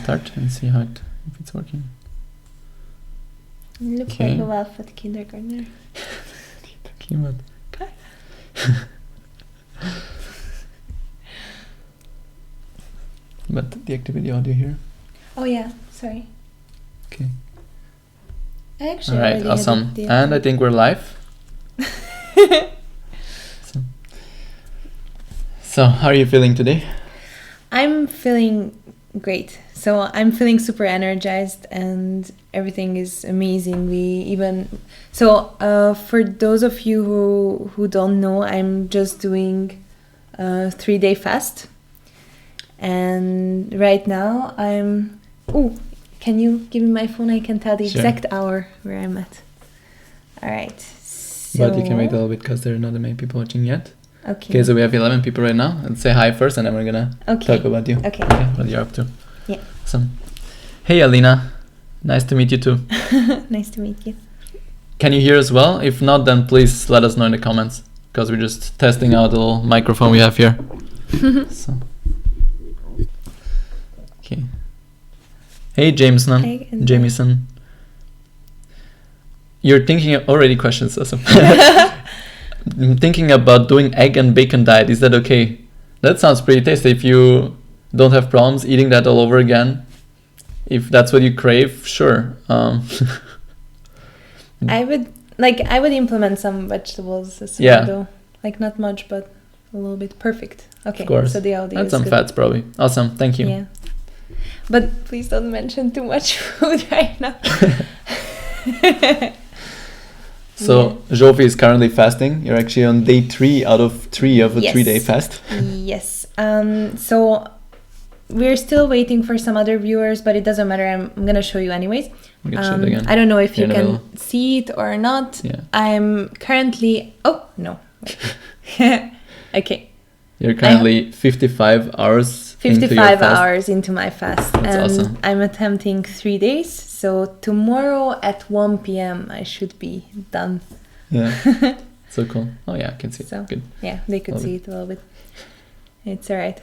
start and see if it's working. You look like a well-fed kindergartner. Talking about but deactivate the audio here. Oh yeah, sorry. Okay. I actually All right, already awesome. had it And I think we're live. So how are you feeling today? I'm feeling great. So I'm feeling super energized and everything is amazing. For those of you who don't know, I'm just doing a 3-day fast. And right now can you give me my phone? I can tell the exact hour where I'm at. All right. So, but you can wait a little bit because there are not that many people watching yet. Okay, so we have 11 people right now. Let's say hi first and then we're going to talk about you. Okay, what you're up to. Yeah. Awesome. Hey, Alina. Nice to meet you too. Nice to meet you. Can you hear us well? If not, then please let us know in the comments because we're just testing out the little microphone we have here. So. Okay. Hey, Jameson. Hey, Jameson. You're thinking already questions. Awesome. I'm thinking about doing egg and bacon diet. Is that okay? That sounds pretty tasty. If you don't have problems eating that all over again, if that's what you crave, sure. I would implement some vegetables as well, though. Like not much, but a little bit. Perfect. Okay. Of course. So the audio and is some good. fats probably. Awesome. Thank you. Yeah. But please don't mention too much food right now. So Zsófi is currently fasting. You're actually on day 3 out of 3 of a 3-day fast. Yes. So we're still waiting for some other viewers, but it doesn't matter. I'm going to show you anyways. We can show it again. I don't know if Here you in the can middle. see it or not. Yeah. I'm currently... Oh, no. Wait. Okay. You're currently 55 hours 55 into your fast. hours into my fast. That's and awesome. I'm attempting 3 days. So tomorrow at 1 p.m. I should be done. Yeah. So cool. Oh yeah, I can see it. So, Good. yeah, they could see it a little bit. It's all right.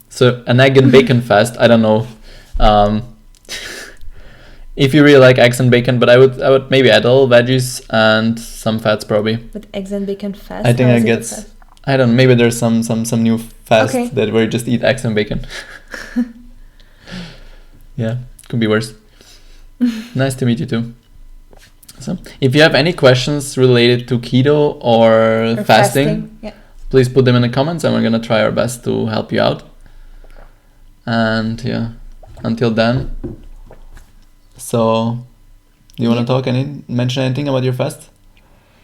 So an egg and bacon fast, I don't know. If you really like eggs and bacon, but I would maybe add all veggies and some fats probably. But eggs and bacon fast? I think How I is it a get fast? I don't know, maybe there's some new fast Okay. that where you just eat eggs and bacon. Yeah, could be worse. Nice to meet you too. So, if you have any questions related to keto or fasting, Yeah. please put them in the comments and we're gonna try our best to help you out. And yeah, until then. So, do you want to mention anything about your fast?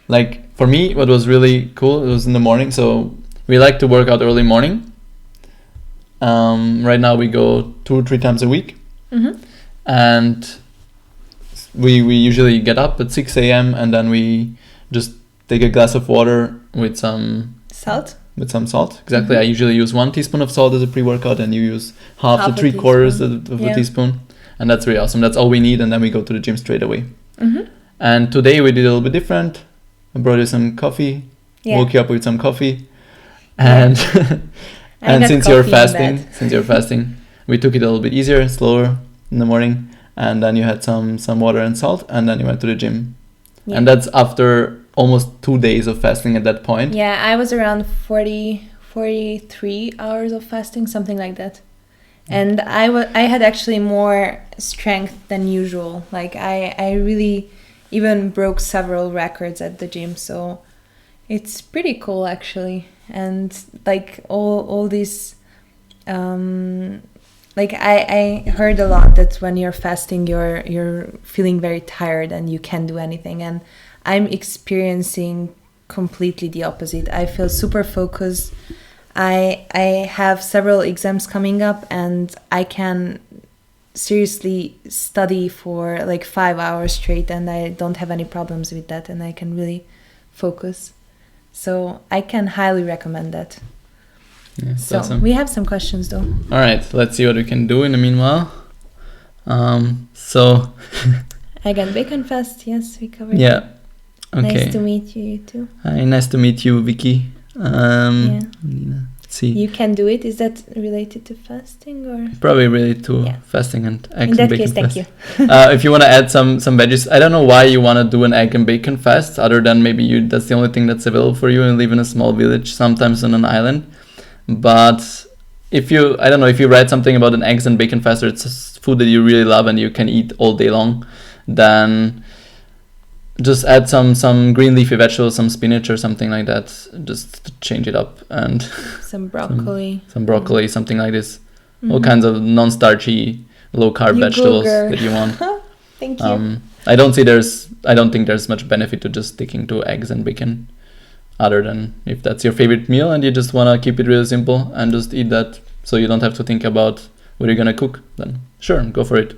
Like for me, what was really cool, it was in the morning. So we like to work out early morning. Right now we go 2-3 times a week. Mm-hmm. And we usually get up at 6 a.m. and then we just take a glass of water with some salt. Exactly. Mm-hmm. I usually use 1 teaspoon of salt as a pre-workout and you use half to 3/4 of a teaspoon. And that's really awesome. That's all we need. And then we go to the gym straight away. Mm-hmm. And today we did a little bit different. I brought you some coffee. Yeah. Woke you up with some coffee. And and since you're fasting, we took it a little bit easier, slower in the morning. And then you had some water and salt. And then you went to the gym. Yeah. And that's after almost 2 days of fasting at that point. Yeah, I was around 43 hours of fasting, something like that. And I had actually more strength than usual. Like I really even broke several records at the gym. So it's pretty cool actually. And like all these, like I heard a lot that when you're fasting, you're feeling very tired and you can't do anything. And I'm experiencing completely the opposite. I feel super focused. I have several exams coming up and I can seriously study for like 5 hours straight and I don't have any problems with that and I can really focus. So I can highly recommend that. Yeah, so awesome. We have some questions though. All right, let's see what we can do in the meanwhile. So Egg and bacon fast, yes, we covered. Yeah. Okay. Nice to meet you too. Hi, nice to meet you, Vicky. see. You can do it. Is that related to fasting or? Probably related to fasting and eggs In and that bacon case, thank fast. you. If you want to add some veggies, I don't know why you want to do an egg and bacon fast, other than maybe that's the only thing that's available for you and live in a small village, sometimes on an island. But if you read something about an eggs and bacon fast, or it's food that you really love and you can eat all day long, then just add some green leafy vegetables, some spinach or something like that, just to change it up, and some broccoli. Some broccoli, something like this. All kinds of non-starchy, low-carb vegetables that you want. Thank you. I don't think there's much benefit to just sticking to eggs and bacon, other than if that's your favorite meal and you just want to keep it really simple and just eat that, so you don't have to think about what you're gonna cook. Then sure, go for it.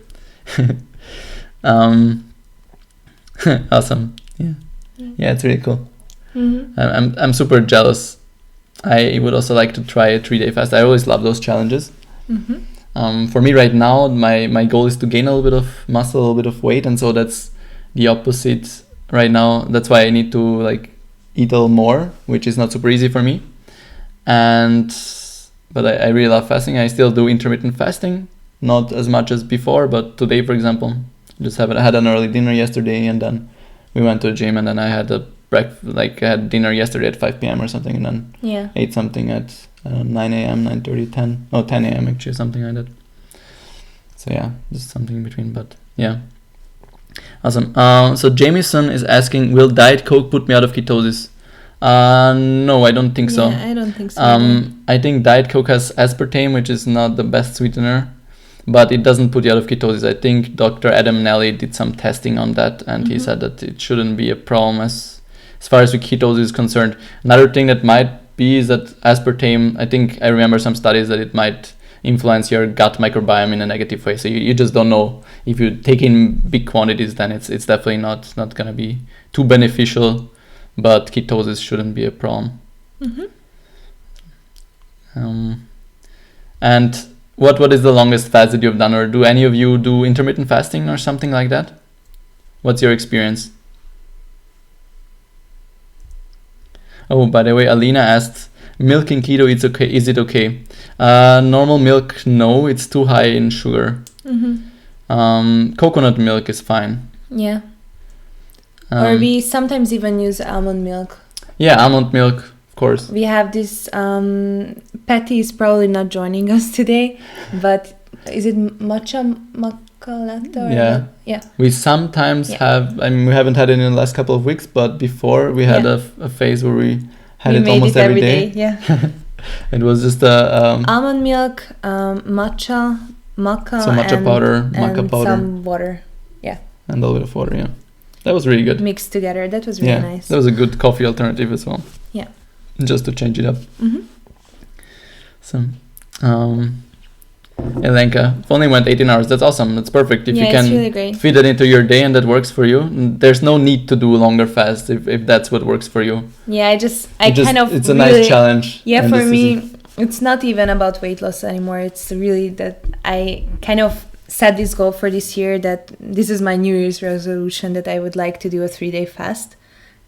Awesome. Yeah, it's really cool. I'm super jealous. I would also like to try a 3-day fast. I always love those challenges. For me right now, my goal is to gain a little bit of muscle, a little bit of weight, and so that's the opposite right now. That's why I need to like eat a little more, which is not super easy for me. But I really love fasting. I still do intermittent fasting, not as much as before, but today, for example, I had an early dinner yesterday, and then we went to the gym, and then I had I had dinner yesterday at 5 p.m. or something, and then ate something at 9 a.m., 9:30, 10 a.m. actually, something like that. So yeah, just something in between, but yeah. Awesome. So Jameson is asking, will Diet Coke put me out of ketosis? No, I don't think so. Yeah, I don't think so. I think Diet Coke has aspartame, which is not the best sweetener, but it doesn't put you out of ketosis. I think Dr. Adam Nelly did some testing on that, and he said that it shouldn't be a problem as far as ketosis is concerned. Another thing that might be is that aspartame, I think I remember some studies that it might influence your gut microbiome in a negative way. So you just don't know. If you take in big quantities, then it's definitely not going to be too beneficial, but ketosis shouldn't be a problem. And what is the longest fast that you've done, or do any of you do intermittent fasting or something like that? What's your experience? Oh, by the way, Alina asked, milk in keto, is it okay? Normal milk, no, it's too high in sugar. Coconut milk is fine. Yeah. Or we sometimes even use almond milk. Yeah, almond milk, of course. We have this, Patty is probably not joining us today, but is it matcha latte? Yeah. We sometimes have, I mean, we haven't had it in the last couple of weeks, but before we had a phase where we had it almost every day. Yeah. It was just almond milk, maca, so matcha powder, maca powder, some water. Yeah. And a little bit of water, yeah. That was really good. Mixed together. That was really nice. That was a good coffee alternative as well. Yeah. Just to change it up. So, Elenka, if only went 18 hours. That's awesome. That's perfect. If you can really fit it into your day and that works for you, there's no need to do a longer fast if that's what works for you. Yeah, it's a nice challenge. Yeah, for me, it's not even about weight loss anymore. It's really that I kind of set this goal for this year, that this is my New Year's resolution, that I would like to do a 3-day fast.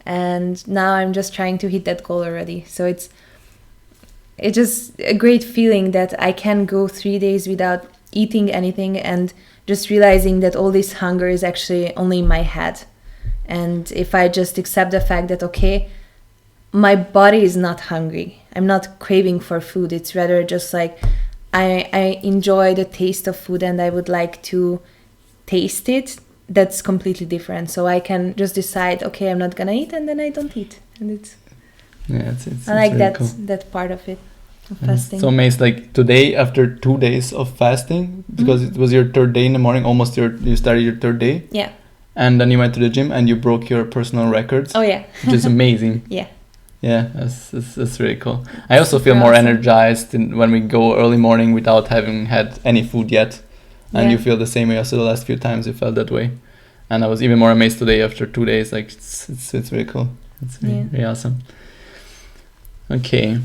And now I'm just trying to hit that goal already. So it's just a great feeling that I can go 3 days without eating anything, and just realizing that all this hunger is actually only in my head. And if I just accept the fact that, okay, my body is not hungry, I'm not craving for food, it's rather just like I enjoy the taste of food and I would like to taste it, that's completely different. So I can just decide, okay, I'm not gonna eat, and then I don't eat. And it's I like that cool. That part of it, of fasting. So amazed, like today, after 2 days of fasting, because it was your third day in the morning, you started your third day. Yeah. And then you went to the gym and you broke your personal records. Oh yeah. Which is amazing. Yeah. Yeah, that's really cool. I also feel more energized when we go early morning without having had any food yet. And you feel the same way. Also the last few times you felt that way. And I was even more amazed today after 2 days. Like it's really cool. It's really awesome. Okay.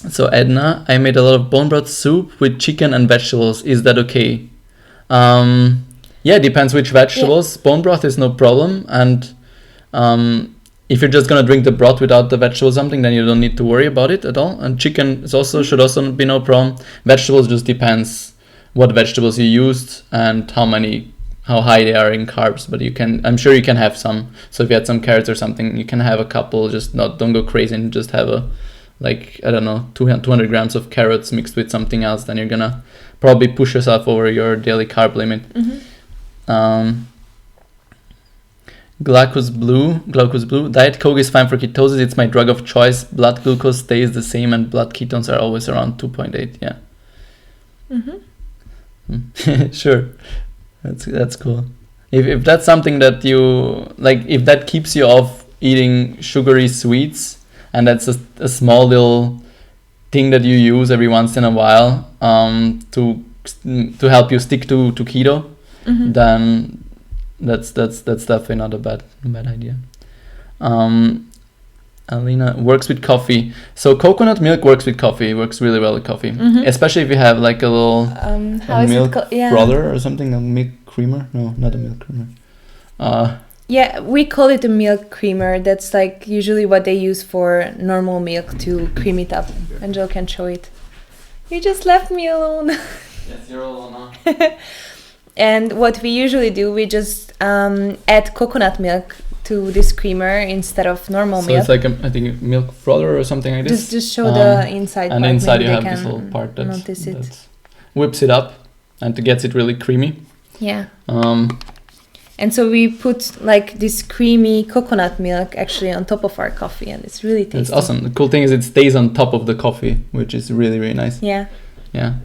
So Edna, I made a lot of bone broth soup with chicken and vegetables. Is that okay? Yeah, depends which vegetables. Bone broth is no problem. And if you're just gonna drink the broth without the vegetable or something, then you don't need to worry about it at all. And chicken is also should also be no problem. Vegetables just depends what vegetables you used and how high they are in carbs. But I'm sure you can have some. So if you had some carrots or something, you can have a couple. Just don't go crazy and just have 200 grams of carrots mixed with something else. Then you're gonna probably push yourself over your daily carb limit. Glucose blue. Diet Coke is fine for ketosis. It's my drug of choice. Blood glucose stays the same, and blood ketones are always around 2.8. Yeah. Sure, that's cool. If that's something that you like, if that keeps you off eating sugary sweets, and that's a small little thing that you use every once in a while to help you stick to keto, then that's definitely not a bad idea. Alina works with coffee. So coconut milk works with coffee. It works really well with coffee, especially if you have like a little milk frother or something, a milk creamer. No, not a milk creamer. Yeah, we call it a milk creamer. That's like usually what they use for normal milk to cream it up. And Joe can show it. You just left me alone. Yes, you're alone now. And what we usually do, we just add coconut milk to this creamer instead of normal milk. So it's like I think a milk frother or something like this. Just show the inside and part. And inside you have this little part that whips it up and gets it really creamy. Yeah. And so we put like this creamy coconut milk actually on top of our coffee, and it's really tasty. It's awesome. The cool thing is it stays on top of the coffee, which is really, really nice. Yeah. Yeah.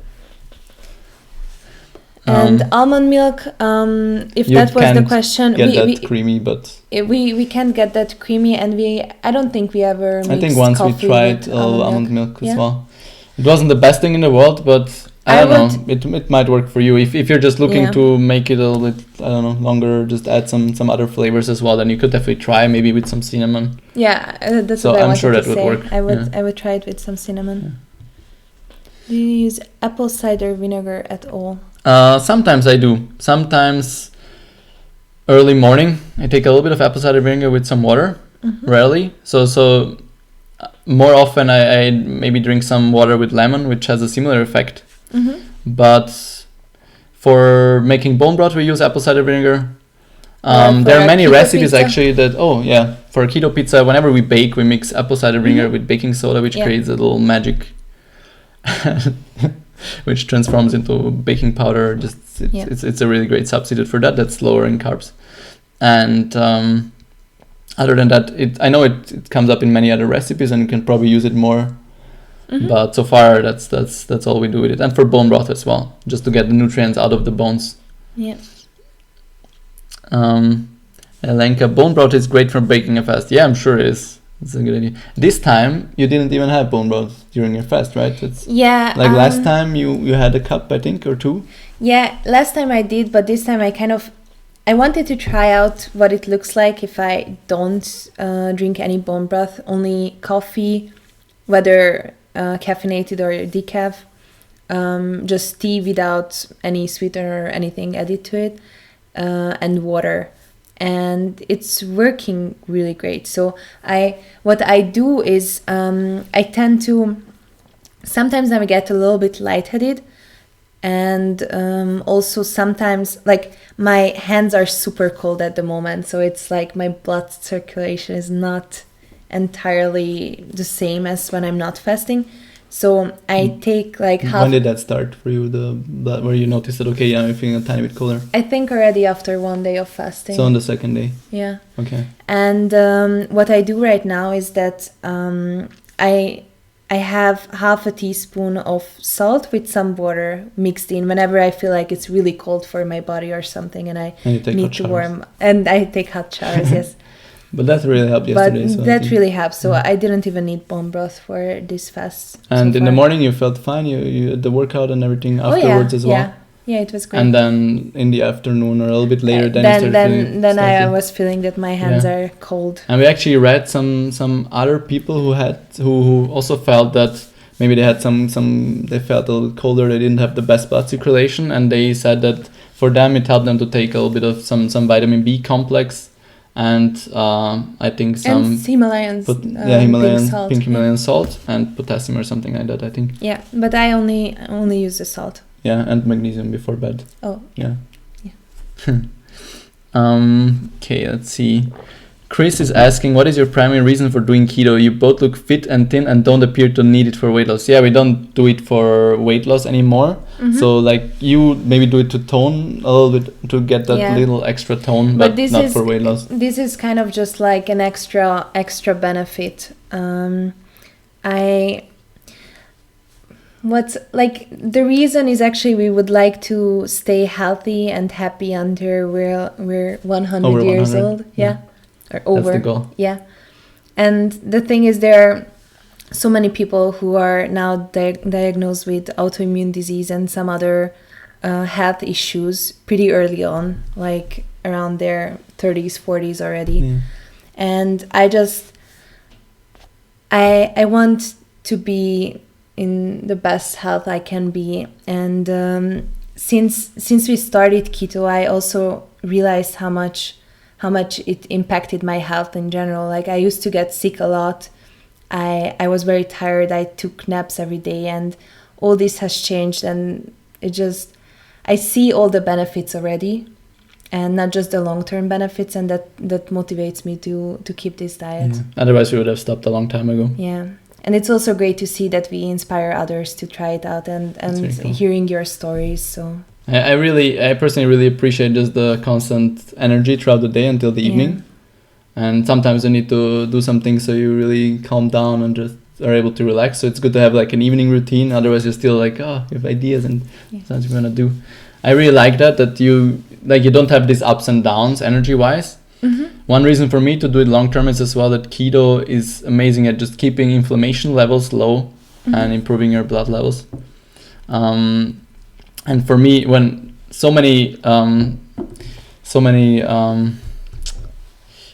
And almond milk, if that was the question, we creamy, but we can't get that creamy, and I don't think we ever mixed I think once we tried almond milk as well. It wasn't the best thing in the world, but I don't know. It might work for you if you're just looking to make it a little bit longer. Just add some other flavors as well. Then you could definitely try maybe with some cinnamon. Yeah, that's so what I I'm sure wanted that to would say. work. I would try it with some cinnamon. Yeah. Do you use apple cider vinegar at all? Sometimes I do. Sometimes early morning I take a little bit of apple cider vinegar with some water. Rarely. So more often I maybe drink some water with lemon, which has a similar effect. But for making bone broth we use apple cider vinegar. There are many recipes pizza. Actually that for a keto pizza, whenever we bake, we mix apple cider vinegar with baking soda, which creates a little magic which transforms into baking powder. It's a really great substitute for that. That's lower in carbs. And other than that, I know it comes up in many other recipes, and you can probably use it more. But so far, that's all we do with it. And for bone broth as well, just to get the nutrients out of the bones. Yeah. Elenka, bone broth is great for breaking a fast. Yeah, I'm sure it is. It's a good idea. This time you didn't even have bone broth during your fast, right? Like last time you had a cup, I think, or two. Yeah, last time I did, but this time I wanted to try out what it looks like if I don't drink any bone broth, only coffee, whether caffeinated or decaf, just tea without any sweetener or anything added to it, and water. And it's working really great. So what I do is I tend to sometimes I get a little bit lightheaded, and also sometimes like my hands are super cold at the moment, so it's like my blood circulation is not entirely the same as when I'm not fasting. So I take like half. When did that start for you? Where you noticed that I'm feeling a tiny bit colder. I think already after one day of fasting. So on the second day. Yeah. Okay. And what I do right now is that I have half a teaspoon of salt with some water mixed in whenever I feel like it's really cold for my body or something, and I need to warm. And I take hot showers. Yes. But that really helped yesterday. But that really helped. So I didn't even need bone broth for this fast. And in the morning you felt fine. You had the workout and everything afterwards as well. Yeah, it was great. And then in the afternoon or a little bit later, then I was feeling that my hands are cold. And we actually read some other people who also felt that maybe they had they felt a little colder. They didn't have the best blood circulation, and they said that for them it helped them to take a little bit of some vitamin B complex. and I think some and Himalayan Himalayan salt. pink Himalayan salt and potassium or something like that, I think. Yeah, but I only use the salt. Yeah, and magnesium before bed. Oh. Yeah. Okay, let's see. Chris is asking, what is your primary reason for doing keto? You both look fit and thin and don't appear to need it for weight loss. Yeah, we don't do it for weight loss anymore. Mm-hmm. So like you maybe do it to tone a little bit, to get that little extra tone, but not for weight loss. This is kind of just like an extra benefit. What's like the reason is actually we would like to stay healthy and happy until we're 100 years old. Yeah. Or over. That's the goal. Yeah. And the thing is, there are so many people who are now diagnosed with autoimmune disease and some other health issues pretty early on, like around their 30s, 40s already. Yeah. And I want to be in the best health I can be. And since we started keto, I also realized how much it impacted my health in general. Like I used to get sick a lot. I was very tired. I took naps every day, and all this has changed. And I see all the benefits already, and not just the long-term benefits, and that motivates me to keep this diet. Yeah. Otherwise, we would have stopped a long time ago. Yeah. And it's also great to see that we inspire others to try it out, and cool. Hearing your stories. So I personally really appreciate just the constant energy throughout the day until the evening. And sometimes you need to do something so you really calm down and just are able to relax. So it's good to have like an evening routine. Otherwise you're still like, you have ideas and something you want to do. I really like that you don't have these ups and downs energy wise. Mm-hmm. One reason for me to do it long term is as well that keto is amazing at just keeping inflammation levels low and improving your blood levels. And for me, when so many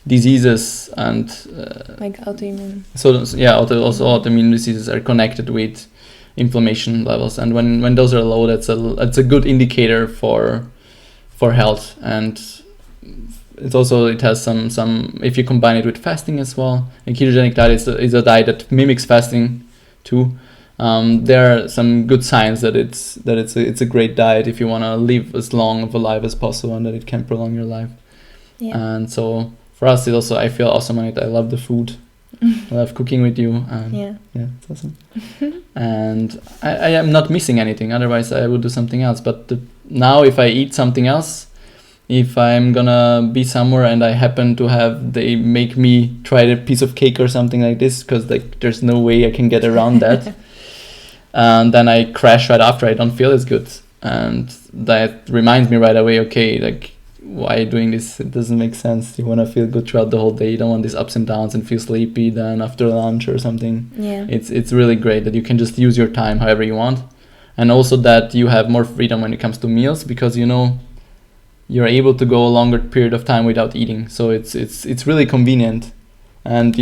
diseases and like autoimmune. Also autoimmune diseases are connected with inflammation levels, and when those are low, that's a good indicator for health. And it has some if you combine it with fasting as well. A ketogenic diet is a diet that mimics fasting too. There are some good signs that it's a great diet if you want to live as long of a life as possible, and that it can prolong your life. Yeah. And so for us, I feel awesome on it. I love the food. I love cooking with you. And it's awesome. And I am not missing anything. Otherwise, I would do something else. But now, if I eat something else, if I'm gonna be somewhere and I happen to they make me try a piece of cake or something like this, because like there's no way I can get around that. And then I crash right after. I don't feel as good, and that reminds me right away. Okay, like why are you doing this? It doesn't make sense. You want to feel good throughout the whole day. You don't want these ups and downs and feel sleepy then after lunch or something. Yeah, it's really great that you can just use your time however you want, and also that you have more freedom when it comes to meals, because you're able to go a longer period of time without eating. So it's really convenient, and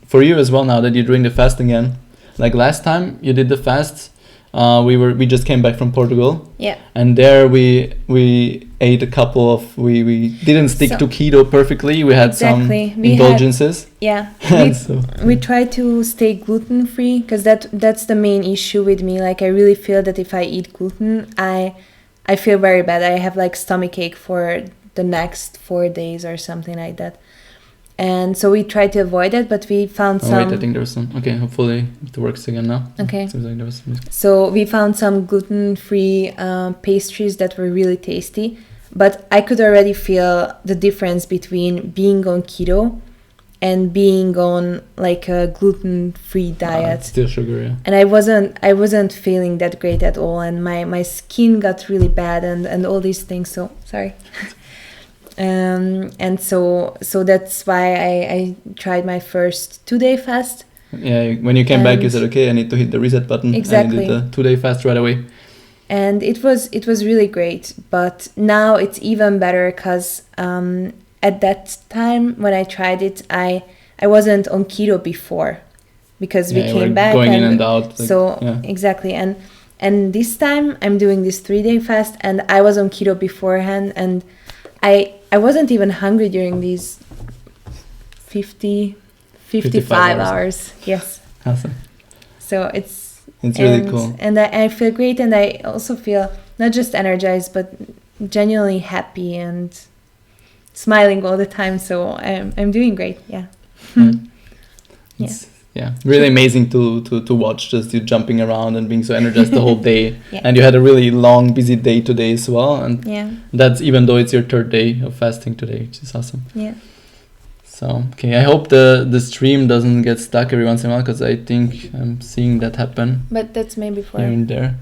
for you as well now that you're doing the fast again. Like last time you did the fast, we just came back from Portugal. Yeah. And there we ate a couple of we didn't stick to keto perfectly. We had some indulgences. We try to stay gluten free, because that's the main issue with me. Like I really feel that if I eat gluten, I feel very bad. I have like stomachache for the next 4 days or something like that. And so we tried to avoid it, but we found some... Wait, I think there was some... Okay, hopefully it works again now. Okay. Seems like there was some... So we found some gluten-free pastries that were really tasty, but I could already feel the difference between being on keto and being on like a gluten-free diet. It's still sugar, yeah. And I wasn't feeling that great at all, and my skin got really bad and all these things, so sorry. And so that's why I tried my first 2-day fast. Yeah, when you came back, you said, okay, I need to hit the reset button. Exactly. And I did the 2-day fast right away. And it was really great. But now it's even better, because at that time when I tried it, I wasn't on keto before, because we came back going in and out. Exactly. And this time I'm doing this 3-day fast, and I was on keto beforehand, and I wasn't even hungry during these 55 hours. Yes. Awesome. So it's really cool. And I feel great, and I also feel not just energized, but genuinely happy and smiling all the time. So I'm doing great. Yeah. Yeah, really amazing to watch, just you jumping around and being so energized the whole day. Yeah. And you had a really long, busy day today as well. And that's even though it's your third day of fasting today, which is awesome. Yeah. So, okay, I hope the stream doesn't get stuck every once in a while, because I think I'm seeing that happen. But that's maybe for... Here and there.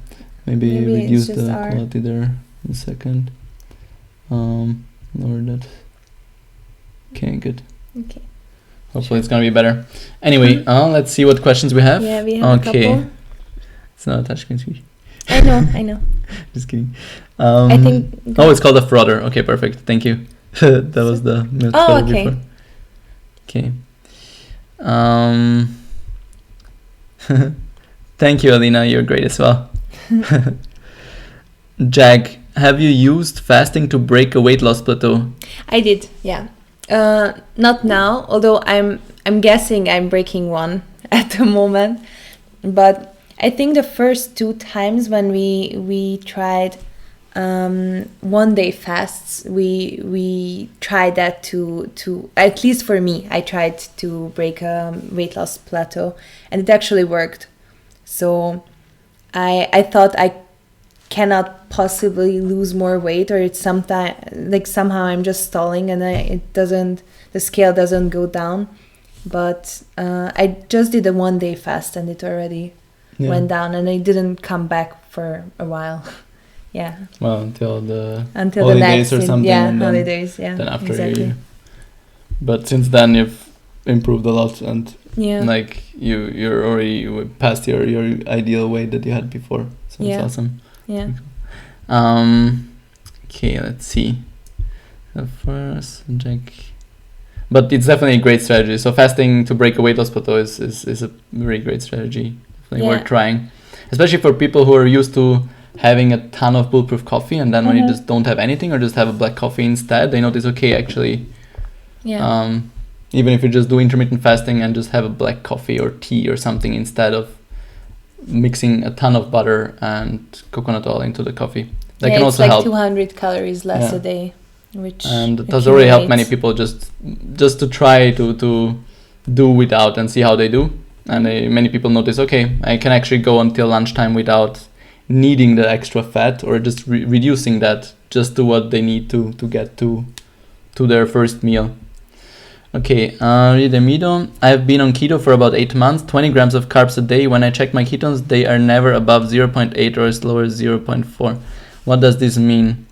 Maybe reduce the quality there in a second. Lower that. Okay, good. Okay. Hopefully it's gonna be better. Anyway, let's see what questions we have. Yeah, we have a couple. It's not a touchscreen screen. I know. Just kidding. I think... it's called a frother. Okay, perfect. Thank you. That was the milk frother before. Okay. Thank you, Alina. You're great as well. Jack, have you used fasting to break a weight loss plateau? I did, yeah. Not now, although I'm guessing I'm breaking one at the moment. But I think the first 2 times when we tried 1 day fasts, we tried that to at least for me, I tried to break a weight loss plateau, and it actually worked. So I thought I cannot possibly lose more weight, or it's somehow I'm just stalling and the scale doesn't go down. But I just did a 1 day fast and it already went down, and I didn't come back for a while. Yeah. Well, until the holidays or something. Yeah, holidays. Yeah. Then after exactly. But since then you've improved a lot, and yeah, like you're already past your ideal weight that you had before. So it's awesome. Yeah. Okay, let's see. So first, Jack. But it's definitely a great strategy. So fasting to break a weight loss plateau is a very great strategy. Definitely worth trying, especially for people who are used to having a ton of bulletproof coffee, and then when you just don't have anything or just have a black coffee instead, they notice, okay, actually, even if you just do intermittent fasting and just have a black coffee or tea or something instead of mixing a ton of butter and coconut oil into the coffee, that can also help. 200 calories less a day, which and it does already help many people just to try to do without and see how they do. And many people notice, okay, I can actually go until lunchtime without needing the extra fat, or just reducing that just to what they need to get to their first meal. Okay, Ridemido. I've been on keto for about 8 months, 20 grams of carbs a day. When I check my ketones, they are never above 0.8 or as low as 0.4. What does this mean?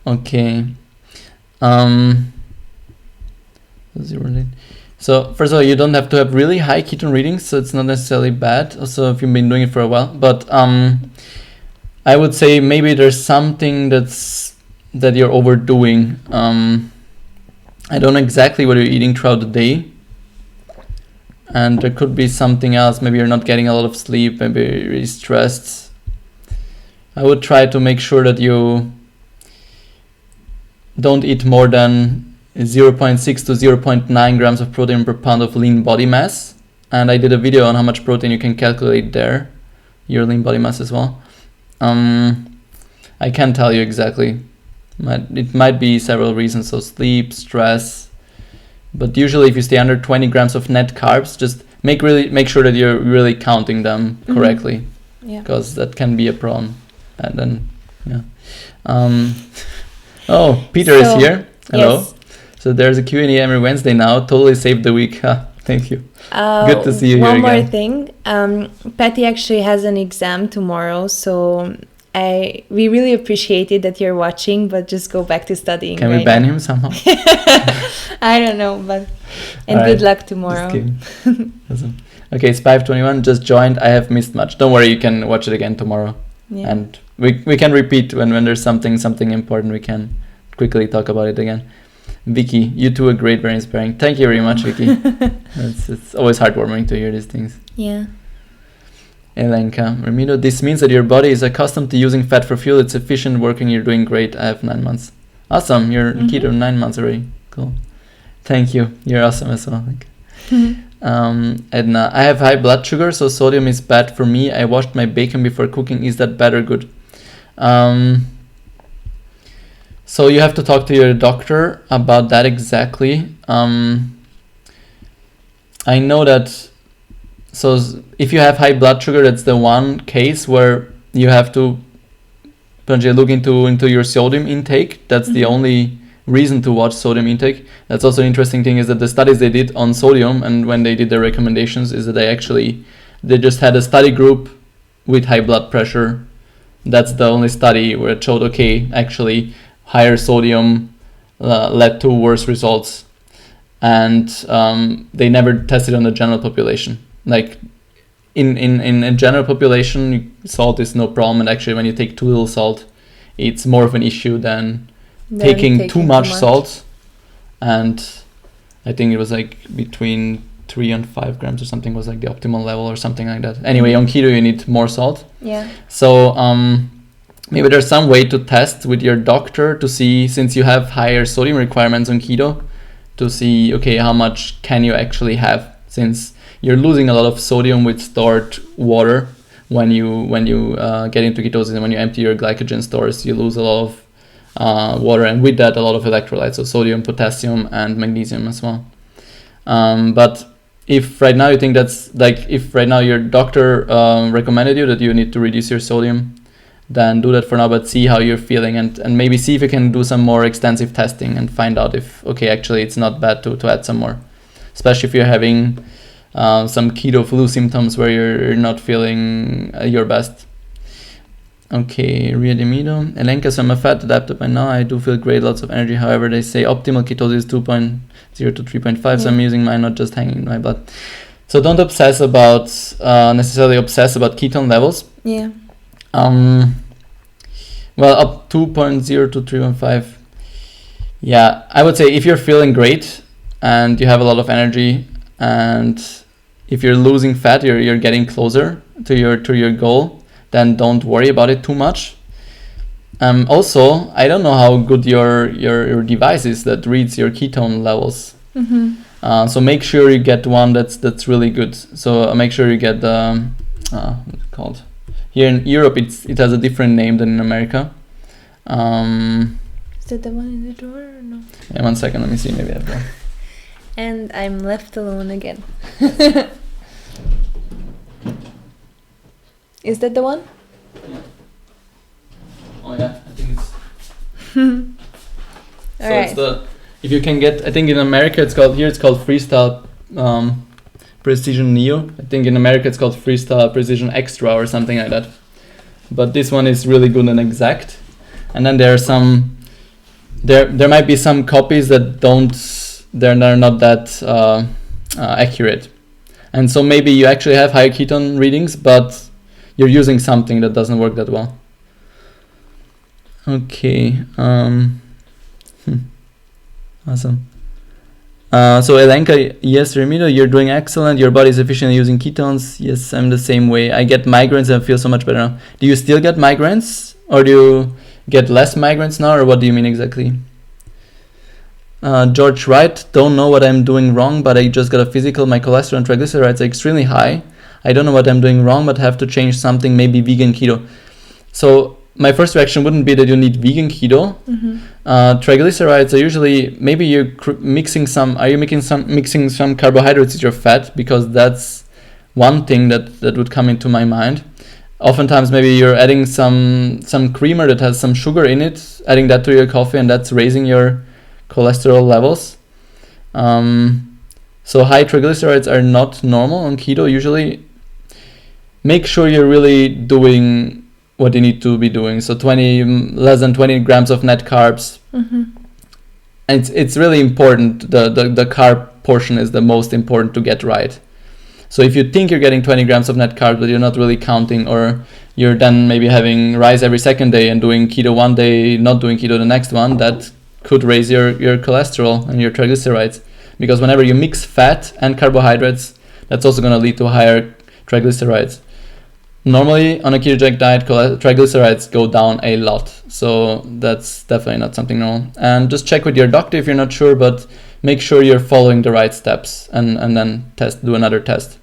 Okay. So first of all, you don't have to have really high ketone readings, so it's not necessarily bad. Also, if you've been doing it for a while, but I would say maybe there's something that you're overdoing. I don't know exactly what you're eating throughout the day, and there could be something else. Maybe you're not getting a lot of sleep. Maybe you're really stressed. I would try to make sure that you don't eat more than 0.6 to 0.9 grams of protein per pound of lean body mass. And I did a video on how much protein you can calculate there, your lean body mass as well. I can't tell you exactly. It might be several reasons, so sleep, stress. But usually if you stay under 20 grams of net carbs, just make sure that you're really counting them correctly. Because that can be a problem. And then, Peter is here. Hello. Yes. So there's a Q&A every Wednesday now. Totally saved the week. Thank you. Good to see you here again. One more thing. Patty actually has an exam tomorrow, so we really appreciate it that you're watching, but just go back to studying. Can we ban him somehow? I don't know, but good luck tomorrow. Awesome. Okay, it's 5:21. Just joined. I have missed much. Don't worry, you can watch it again tomorrow. Yeah. And we can repeat when there's something important. We can quickly talk about it again. Vicky, you two are great, very inspiring. Thank you very much, Vicky. It's always heartwarming to hear these things. Yeah. Elenka, Remido, this means that your body is accustomed to using fat for fuel. It's efficient working. You're doing great. I have 9 months. Awesome. You're keto 9 months already. Cool. Thank you. You're awesome as well. Edna, I have high blood sugar, so sodium is bad for me. I washed my bacon before cooking. Is that bad or good? So you have to talk to your doctor about that exactly. I know that. So if you have high blood sugar, that's the one case where you have to look into your sodium intake. That's the only reason to watch sodium intake. That's also an interesting thing, is that the studies they did on sodium, and when they did their recommendations, is that they just had a study group with high blood pressure. That's the only study where it showed, okay, actually higher sodium led to worse results, and they never tested on the general population. Like in a general population, salt is no problem, and actually when you take too little salt, it's more of an issue than taking too much salt. And I think it was like between 3 and 5 grams or something was like the optimal level or something like that. Anyway, on keto you need more salt. Yeah. So maybe there's some way to test with your doctor to see, since you have higher sodium requirements on keto, to see, okay, how much can you actually have, since you're losing a lot of sodium with stored water when you get into ketosis, and when you empty your glycogen stores, you lose a lot of water, and with that a lot of electrolytes, so sodium, potassium, and magnesium as well. But if right now you think if right now your doctor recommended you that you need to reduce your sodium, then do that for now, but see how you're feeling, and maybe see if you can do some more extensive testing and find out if, okay, actually it's not bad to add some more, especially if you're having some keto flu symptoms where you're not feeling your best. Okay, Ria de Mido. Elenka, so I'm a fat adapter by now. I do feel great, lots of energy. However, they say optimal ketosis is 2.0 to 3.5, so I'm using mine, not just hanging in my blood. So don't necessarily obsess about ketone levels. Yeah. Well, up 2.0 to 3.5. Yeah, I would say if you're feeling great and you have a lot of energy, and if you're losing fat, you're getting closer to your goal, then don't worry about it too much. Also, I don't know how good your device is that reads your ketone levels. So make sure you get one that's really good. So make sure you get the what's it called? Here in Europe, it has a different name than in America. Is that the one in the drawer or no? Yeah, 1 second. Let me see. Maybe I have one. And I'm left alone again. Is that the one? Yeah. Oh yeah, I think it's. Alright. It's if you can get, I think in America it's called Freestyle Precision Neo. I think in America it's called Freestyle Precision Extra or something like that. But this one is really good and exact. And then there are some, there might be some copies that they're not that accurate. And so maybe you actually have higher ketone readings, but you're using something that doesn't work that well. Okay. Awesome. So Elenka, yes, Remino, you're doing excellent. Your body is efficiently using ketones. Yes, I'm the same way. I get migraines and feel so much better now. Do you still get migraines, or do you get less migraines now, or what do you mean exactly? George Wright, don't know what I'm doing wrong, but I just got a physical. My cholesterol and triglycerides are extremely high. I don't know what I'm doing wrong, but have to change something, maybe vegan keto. So my first reaction wouldn't be that you need vegan keto. Triglycerides are usually, maybe you're mixing some carbohydrates with your fat, because that's one thing that would come into my mind. Oftentimes maybe you're adding some creamer that has some sugar in it, adding that to your coffee, and that's raising your cholesterol levels. So high triglycerides are not normal on keto. Usually make sure you're really doing what you need to be doing. So less than 20 grams of net carbs. And it's really important. The carb portion is the most important to get right. So if you think you're getting 20 grams of net carbs, but you're not really counting, or you're then maybe having rice every second day and doing keto one day, not doing keto the next one, that could raise your cholesterol and your triglycerides. Because whenever you mix fat and carbohydrates, that's also going to lead to higher triglycerides. Normally on a ketogenic diet, triglycerides go down a lot, so that's definitely not something normal. And just check with your doctor if you're not sure, but make sure you're following the right steps, and then do another test.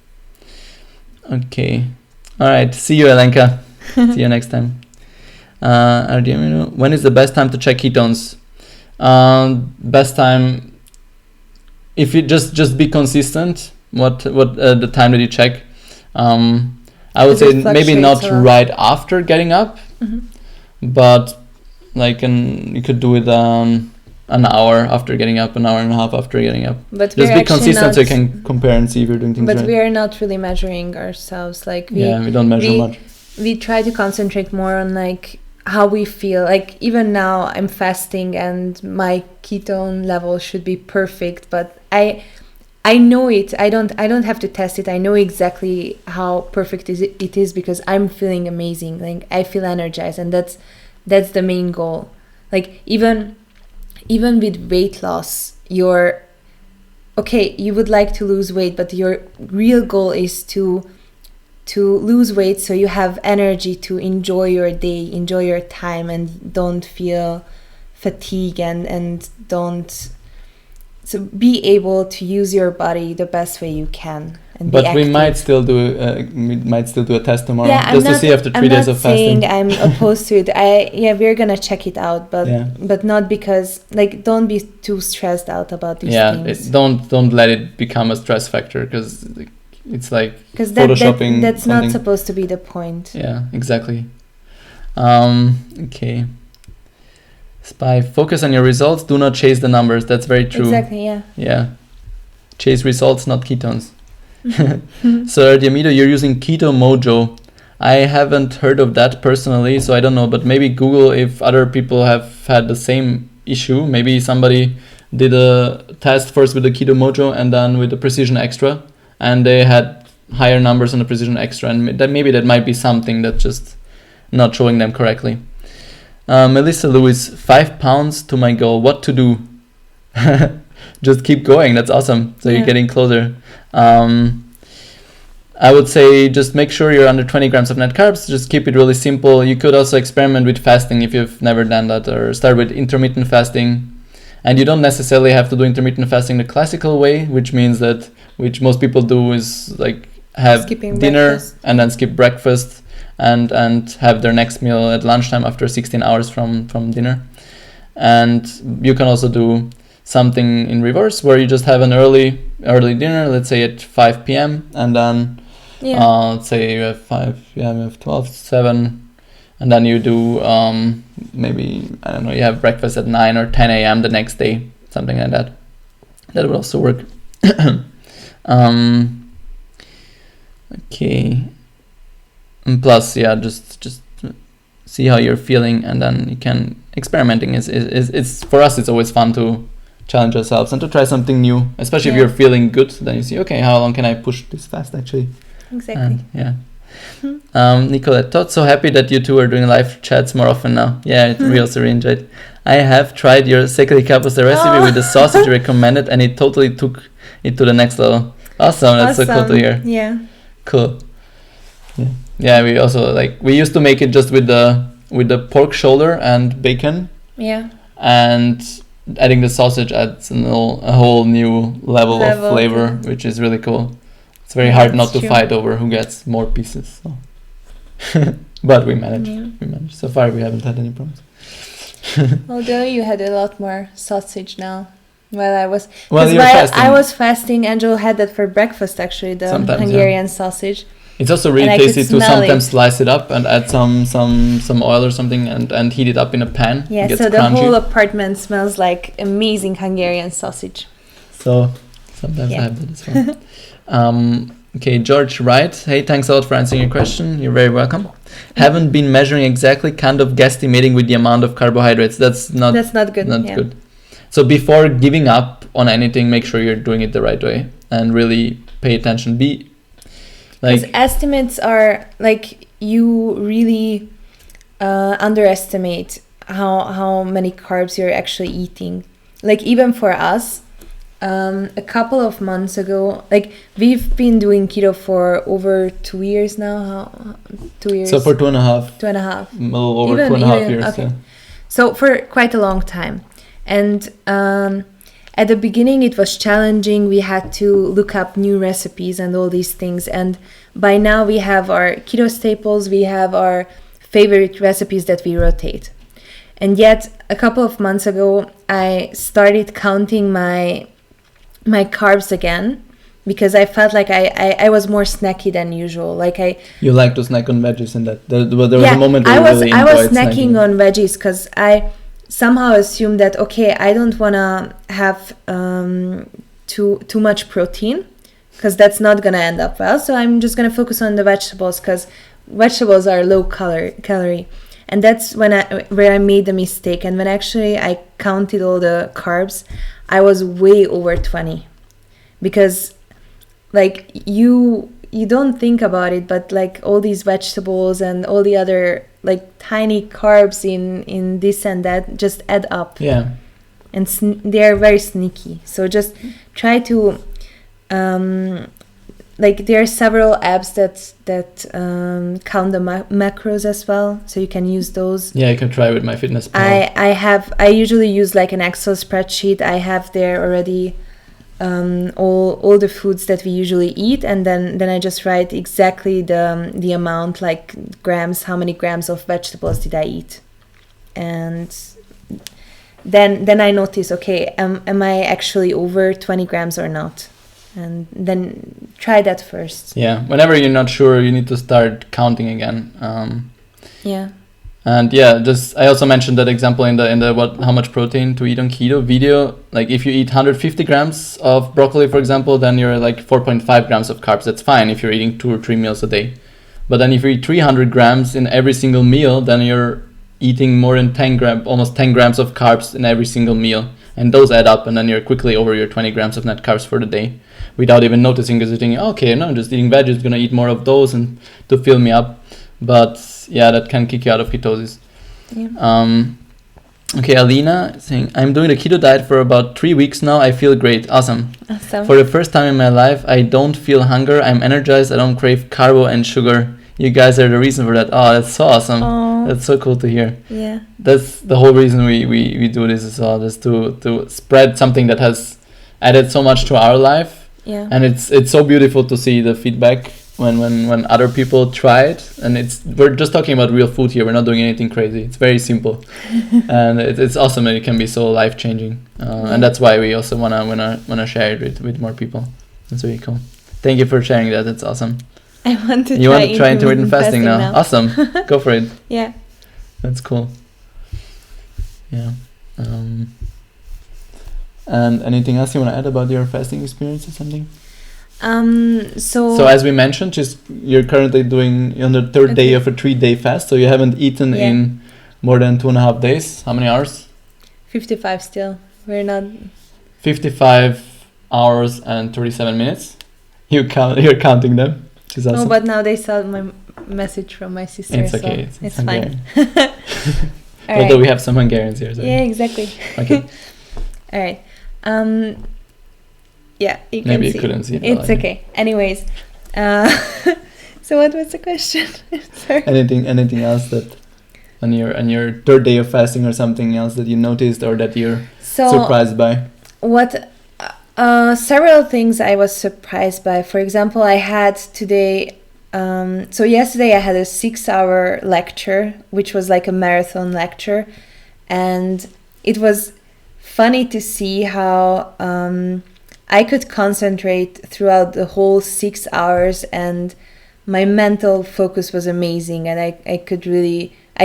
Okay, all right. See you, Elenka. See you next time. When is the best time to check ketones? Best time, if you just be consistent. What the time that you check? I would say maybe not right after getting up, but like you could do it an hour after getting up, an hour and a half after getting up. But just be consistent so you can compare and see if you're doing things right. But we are not really measuring ourselves. Like we don't measure much. We try to concentrate more on like how we feel. Like even now I'm fasting and my ketone level should be perfect, but I know it. I don't have to test it. I know exactly how perfect it is because I'm feeling amazing. Like I feel energized, and that's the main goal. Like even with weight loss, you would like to lose weight, but your real goal is to lose weight so you have energy to enjoy your day, enjoy your time, and don't feel fatigue and don't. So be able to use your body the best way you can. But we might still do a test tomorrow, to see after 3 days of fasting. I'm not saying I'm opposed to it. We're gonna check it out, but not because don't be too stressed out about these things. Don't let it become a stress factor because it's like photoshopping. That's not supposed to be the point. Yeah, exactly. Okay. Spy, focus on your results. Do not chase the numbers. That's very true. Exactly, yeah. Yeah. Chase results, not ketones. So, Diamido, you're using Keto Mojo. I haven't heard of that personally, so I don't know. But maybe Google if other people have had the same issue. Maybe somebody did a test first with the Keto Mojo and then with the Precision Extra, and they had higher numbers on the Precision Extra, and maybe that might be something that's just not showing them correctly. Melissa Lewis, 5 pounds to my goal. What to do? Just keep going. That's awesome. So you're getting closer. I would say just make sure you're under 20 grams of net carbs. Just keep it really simple. You could also experiment with fasting if you've never done that, or start with intermittent fasting. And you don't necessarily have to do intermittent fasting the classical way, which most people do is like have skipping dinner breakfast. And then skip breakfast. And have their next meal at lunchtime after 16 hours from dinner. And you can also do something in reverse where you just have an early dinner, let's say at 5 p.m. and then let's say you have 12, 7, and then you do maybe, I don't know, you have breakfast at 9 or 10 a.m. the next day, something like that. That would also work. Okay. And plus, just see how you're feeling, and then you can experimenting is for us. It's always fun to challenge ourselves and to try something new, especially if you're feeling good. Then you see, okay, how long can I push this fast actually? Exactly. Nicolette, so happy that you two are doing live chats more often now. Yeah, we also really enjoyed. I have tried your secoli capos recipe with the sausage you recommended, and it totally took it to the next level. Awesome. That's so cool to hear. Yeah. Cool. Yeah, we also we used to make it just with the pork shoulder and bacon. Yeah. And adding the sausage adds a whole new level of flavor, which is really cool. It's very hard not to fight over who gets more pieces. So. But we managed. Yeah. We managed. So far, we haven't had any problems. Although you had a lot more sausage now. While I was fasting, Angelo had that for breakfast actually, the Hungarian sausage. It's also really tasty to sometimes slice it up and add some oil or something and heat it up in a pan. Yeah, so the whole apartment smells like amazing Hungarian sausage. So sometimes I have that as well. Okay, George Wright. Hey, thanks a lot for answering your question. You're very welcome. Haven't been measuring exactly, kind of guesstimating with the amount of carbohydrates. That's not good. Not good. So before giving up on anything, make sure you're doing it the right way and really pay attention. Because estimates are you really underestimate how many carbs you're actually eating. Even for us, a couple of months ago, like we've been doing keto for over 2 years now. 2 years. So for 2.5. 2.5. A little over 2.5 years. Okay. Yeah. So for quite a long time. And at the beginning it was challenging. We had to look up new recipes and all these things. And by now we have our keto staples, we have our favorite recipes that we rotate. And yet a couple of months ago I started counting my carbs again, because I felt like I was more snacky than usual. Like You like to snack on veggies, and that there was a moment where I was snacking on veggies because I somehow assumed that I don't wanna have too much protein, because that's not gonna end up well. So I'm just gonna focus on the vegetables, because vegetables are low calorie. And that's where I made the mistake. And when actually I counted all the carbs, I was way over 20, because like you don't think about it, but like all these vegetables and all the other like tiny carbs in this and that just add up. Yeah. And they are very sneaky. So just try to like there are several apps that count the macros as well, so you can use those. Yeah, I can try with MyFitnessPal. I usually use like an Excel spreadsheet. I have there already all the foods that we usually eat, and then I just write exactly the amount, like grams, how many grams of vegetables did I eat, and then I notice, am I actually over 20 grams or not? And then try that first. Yeah, whenever you're not sure, you need to start counting again. Yeah. And yeah, I also mentioned that example in the how much protein to eat on keto video. Like if you eat 150 grams of broccoli, for example, then you're like 4.5 grams of carbs. That's fine if you're eating 2 or 3 meals a day. But then if you eat 300 grams in every single meal, then you're eating more than almost 10 grams of carbs in every single meal. And those add up, and then you're quickly over your 20 grams of net carbs for the day, without even noticing, because you're thinking, I'm just eating veggies, gonna eat more of those and to fill me up. But yeah, that can kick you out of ketosis. Yeah. Alina saying, I'm doing the keto diet for about 3 weeks now. I feel great. Awesome. For the first time in my life, I don't feel hunger. I'm energized. I don't crave carbo and sugar. You guys are the reason for that. Oh, that's so awesome. Aww. That's so cool to hear. Yeah. That's the whole reason we do this as well, just to spread something that has added so much to our life. Yeah. And it's so beautiful to see the feedback when other people try it. And we're just talking about real food here. We're not doing anything crazy. It's very simple. And it's awesome, and it can be so life-changing. And that's why we also wanna share it with more people. That's really cool. Thank you for sharing that. That's awesome. I want to try intermittent fasting now. Awesome. Go for it. Yeah. That's cool. Yeah. And anything else you want to add about your fasting experience or something? So as we mentioned, you're currently doing on the third day of a 3-day fast, so you haven't eaten in more than 2.5 days. How many hours? 55 still. We're not 55 hours and 37 minutes. You're counting them. Which is awesome. No, but now they saw my message from my sister. It's okay. So it's fine. Although we have some Hungarians here. So. Yeah, exactly. Okay. All right. Yeah, you can Maybe see. You couldn't see it. It's okay. Anyways, so what was the question? Sorry. Anything else that on your third day of fasting, or something else that you noticed or that you're surprised by? Several things I was surprised by. For example, I had today. So yesterday I had a 6-hour lecture, which was like a marathon lecture, and it was funny to see how I could concentrate throughout the whole 6 hours, and my mental focus was amazing, and I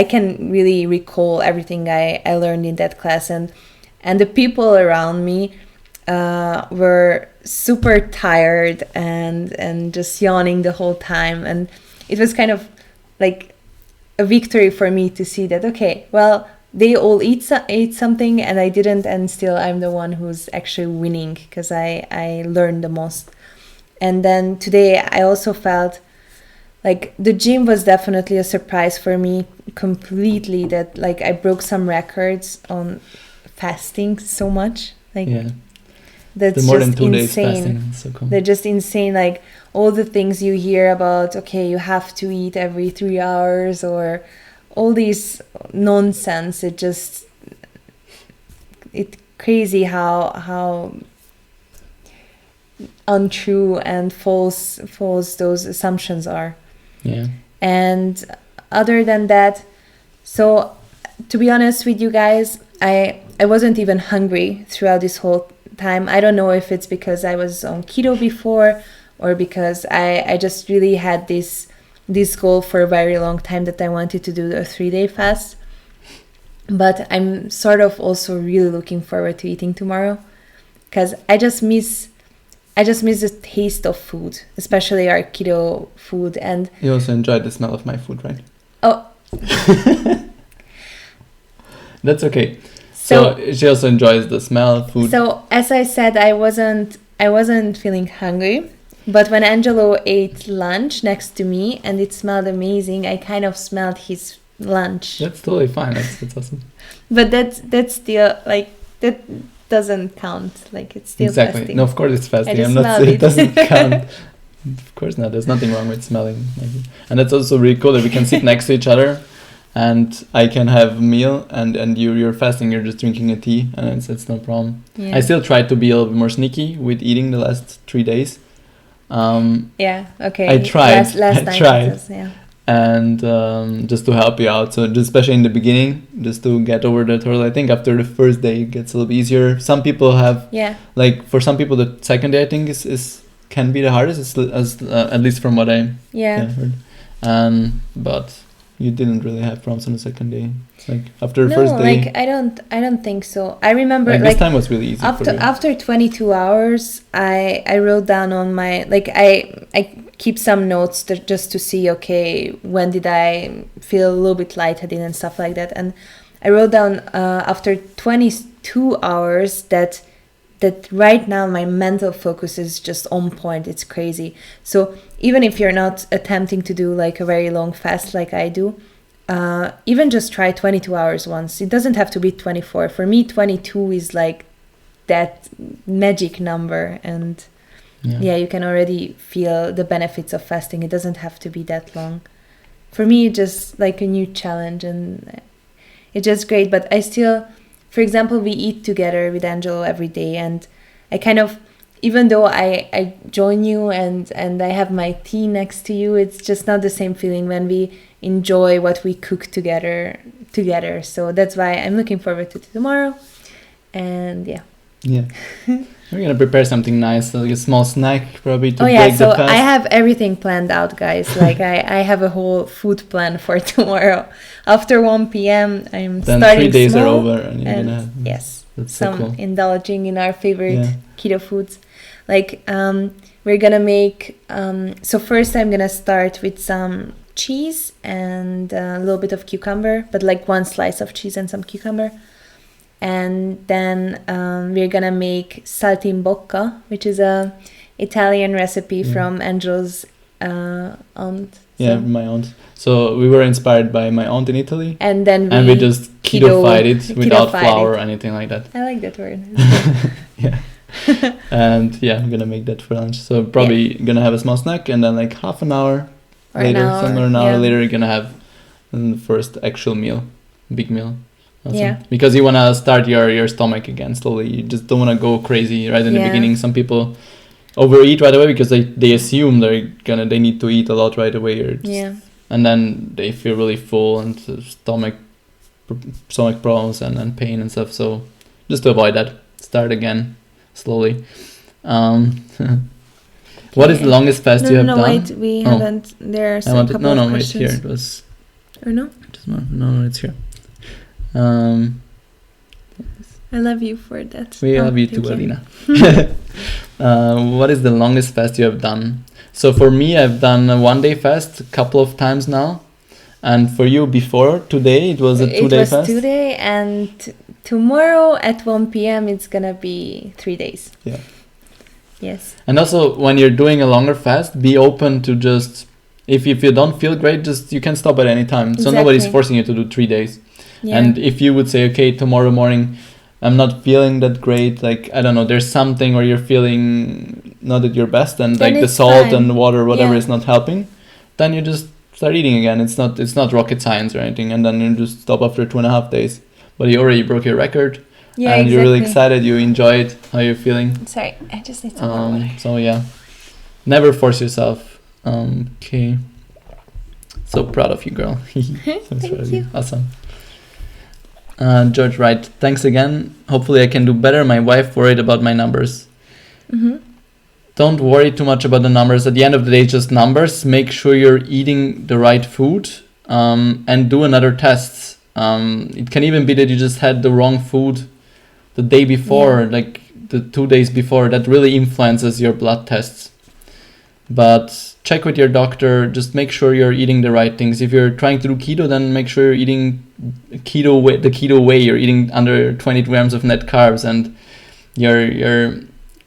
can really recall everything I learned in that class, and the people around me were super tired and just yawning the whole time, and it was kind of like a victory for me to see that they all ate something and I didn't, and still I'm the one who's actually winning because I learned the most. And then today I also felt like the gym was definitely a surprise for me completely, that I broke some records on fasting so much. that's The more than just 2 days insane. fasting. It's so cool. They're just insane. Like all the things you hear about, okay, you have to eat every 3 hours, or all these nonsense. It's crazy how untrue and false those assumptions are. Yeah. And other than that, so to be honest with you guys, I wasn't even hungry throughout this whole time. I don't know if it's because I was on keto before, or because I just really had this goal for a very long time that I wanted to do a 3-day fast. But I'm sort of also really looking forward to eating tomorrow, because I just miss the taste of food, especially our keto food. And You also enjoyed the smell of my food, right? oh, That's okay. So she also enjoys the smell, food. So as I said, I wasn't feeling hungry, but when Angelo ate lunch next to me and it smelled amazing, I kind of smelled his lunch. That's totally fine. That's awesome. But that's still like that doesn't count. Like it's still Exactly. fasting. No, of course it's fasting. I just I'm not smelled saying it. it doesn't count. Of course not. There's nothing wrong with smelling. And that's also really cool that we can sit next to each other, and I can have a meal, and you're fasting. You're just drinking a tea, and it's no problem. Yeah. I still tried to be a little bit more sneaky with eating the last 3 days. Yeah. Okay. I tried. Last I night tried. it was, yeah. And just to help you out, so just especially in the beginning, just to get over that hurdle. I think after the first day it gets a little bit easier. Some people have, Yeah. like for some people, the second day I think is can be the hardest, at least from what I heard. But you didn't really have problems on the second day. It's like after the first day. like I don't think so. I remember Like this time was really easy for you. after 22 hours, I wrote down on my, like I keep some notes just to see, okay, when did I feel a little bit lightheaded and stuff like that. And I wrote down after 22 hours that right now my mental focus is just on point. It's crazy. So even if you're not attempting to do like a very long fast like I do, even just try 22 hours once. It doesn't have to be 24. For me, 22 is like that magic number. And yeah, you can already feel the benefits of fasting. It doesn't have to be that long. For me, it's just like a new challenge, and it's just great. But I still, for example, we eat together with Angelo every day, and I kind of, even though I join you and I have my tea next to you, it's just not the same feeling when we enjoy what we cook together. So that's why I'm looking forward to tomorrow. And yeah. We're gonna prepare something nice, like a small snack probably to break so the fast. I have everything planned out, guys. Like I have a whole food plan for tomorrow. After 1 p.m. I'm then starting 3 days small, are over, and you're and gonna have that's so some cool. indulging in our favorite keto foods. Like we're gonna make so first I'm gonna start with some cheese and a little bit of cucumber, but like one slice of cheese and some cucumber. And then we're gonna make saltimbocca, which is a Italian recipe from Angelo's aunt. Yeah, my aunt. So we were inspired by my aunt in Italy, and then we just keto-fied it without flour or anything like that. I like that word. Yeah. And yeah, I'm gonna make that for lunch. So probably gonna have a small snack, and then like half an hour or later, an an hour later, you're gonna have the first actual meal, big meal. Awesome. Yeah. Because you wanna start your stomach again slowly. You just don't wanna go crazy right in the beginning. Some people overeat right away because they assume they need to eat a lot right away. And then they feel really full and stomach problems and pain and stuff. So just to avoid that, start again slowly. What is the longest fast you have done? No, wait, we haven't. There's a couple of questions. Wait, here it was. Or no? No, it's here. I love you for that. We love you too, Alina. What is the longest fast you have done? So for me, I've done a 1-day fast a couple of times now. And for you, before today, it was a 2-day fast? It was 2 day, and tomorrow at 1 p.m. it's gonna be 3 days. Yeah. Yes. And also, when you're doing a longer fast, be open to just, if you don't feel great, you can stop at any time. So nobody's forcing you to do 3 days. Yeah. And if you would say, okay, tomorrow morning, I'm not feeling that great, like I don't know, there's something where you're feeling not at your best, and Then like the it's salt fine. and water, whatever, Yeah. is not helping, then you just start eating again. It's not rocket science or anything, and then you just stop after 2.5 days. But you already broke your record, Yeah, and you're really exactly. excited, you enjoy it. How you're feeling? Sorry, I just need some more water. So yeah, never force yourself. Okay, so proud of you, girl. Thank you. Awesome. George Wright, thanks again. Hopefully I can do better. My wife worried about my numbers. Mm-hmm. Don't worry too much about the numbers. At the end of the day, it's just numbers. Make sure you're eating the right food, and do another test. It can even be that you just had the wrong food the day before, like the 2 days before. That really influences your blood tests. But check with your doctor. Just make sure you're eating the right things. If you're trying to do keto, then make sure you're eating the keto way. You're eating under 20 grams of net carbs, and you're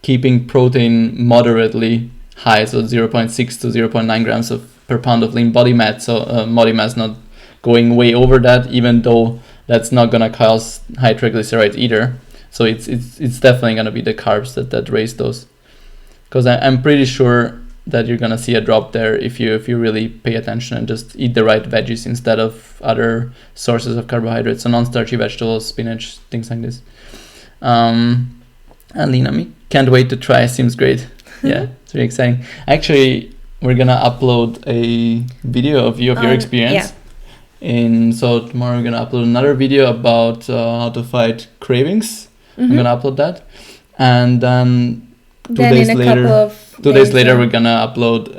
keeping protein moderately high, so 0.6 to 0.9 grams per pound of lean body mass. So body mass not going way over that, even though that's not gonna cause high triglycerides either. So it's definitely gonna be the carbs that raise those. Because I'm pretty sure that you're gonna see a drop there if you really pay attention and just eat the right veggies instead of other sources of carbohydrates, so non-starchy vegetables, spinach, things like this. And Lena, can't wait to try. Seems great. Yeah, it's really exciting. Actually, we're gonna upload a video of your experience. Yeah. So tomorrow we're gonna upload another video about how to fight cravings. I'm gonna upload that, and then 2 days later. 2 days later, we're gonna upload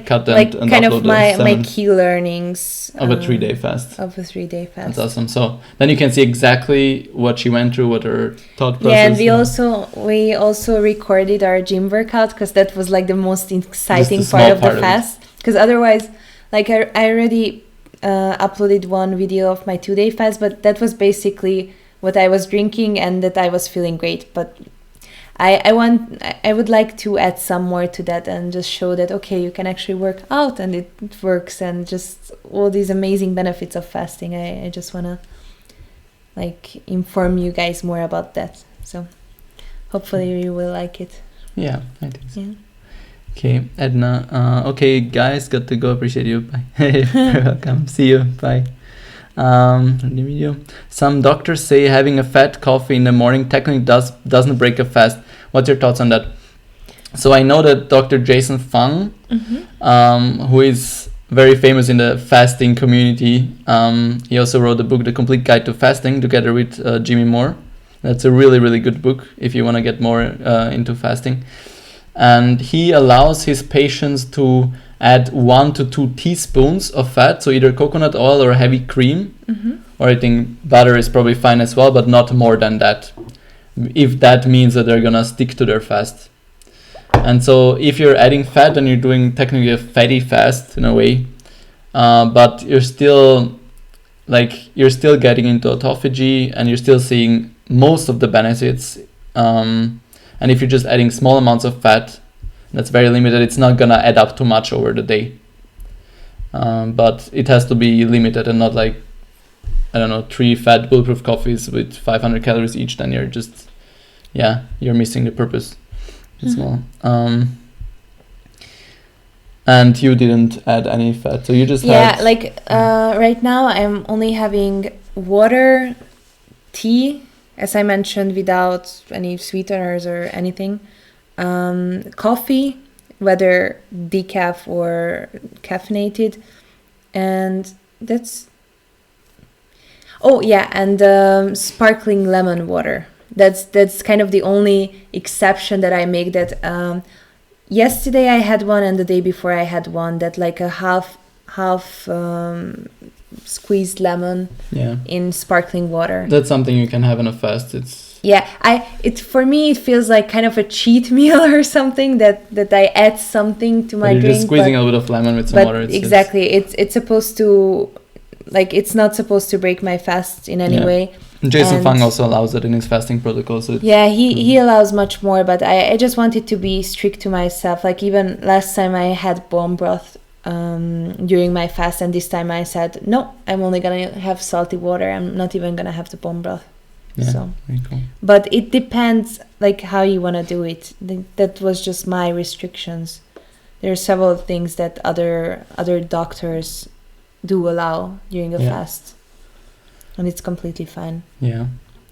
cut and kind upload of my key learnings of a 3-day fast. Of a 3-day fast. That's awesome. So then you can see exactly what she went through, what her thought process. Yeah, and we also recorded our gym workout, because that was like the most exciting part of the fast. Because otherwise, like I already uploaded one video of my 2-day fast, but that was basically what I was drinking and that I was feeling great. But I would like to add some more to that and just show that, okay, you can actually work out and it works, and just all these amazing benefits of fasting. I just want to like inform you guys more about that. So hopefully you will like it. Yeah, I think so. Yeah. Okay, Edna. Okay, guys, got to go. Appreciate you. Bye. You're welcome. See you. Bye. The video. Some doctors say having a fat coffee in the morning technically doesn't break a fast. What's your thoughts on that? So I know that Dr. Jason Fung, who is very famous in the fasting community, he also wrote the book The Complete Guide to Fasting together with Jimmy Moore. That's a really, really good book if you want to get more into fasting. And he allows his patients to add 1 to 2 teaspoons of fat, so either coconut oil or heavy cream, or I think butter is probably fine as well, but not more than that, if that means that they're gonna stick to their fast. And so if you're adding fat, then you're doing technically a fatty fast in a way, but you're still getting into autophagy and you're still seeing most of the benefits. And if you're just adding small amounts of fat, that's very limited. It's not gonna add up too much over the day, but it has to be limited and not like, I don't know, 3 fat bulletproof coffees with 500 calories each. Then you're just, you're missing the purpose. It's small. And you didn't add any fat, so you just had... right now I'm only having water, tea, as I mentioned, without any sweeteners or anything. Coffee, whether decaf or caffeinated, and that's sparkling lemon water. That's kind of the only exception that I make. That yesterday I had one, and the day before I had one. That like a half squeezed lemon in sparkling water. That's something you can have in a fast. For me it feels like kind of a cheat meal or something that I add something to my drink. You're just squeezing a little bit of lemon with some water. It's supposed to, like, it's not supposed to break my fast in any way. Jason Fung also allows it in his fasting protocol. So he allows much more, but I just wanted to be strict to myself. Like even last time I had bone broth during my fast, and this time I said no, I'm only gonna have salty water. I'm not even gonna have the bone broth. Yeah, So, very cool. but it depends like how you want to do it. That was just my restrictions. There are several things that other doctors do allow during a fast, and it's completely fine. Yeah.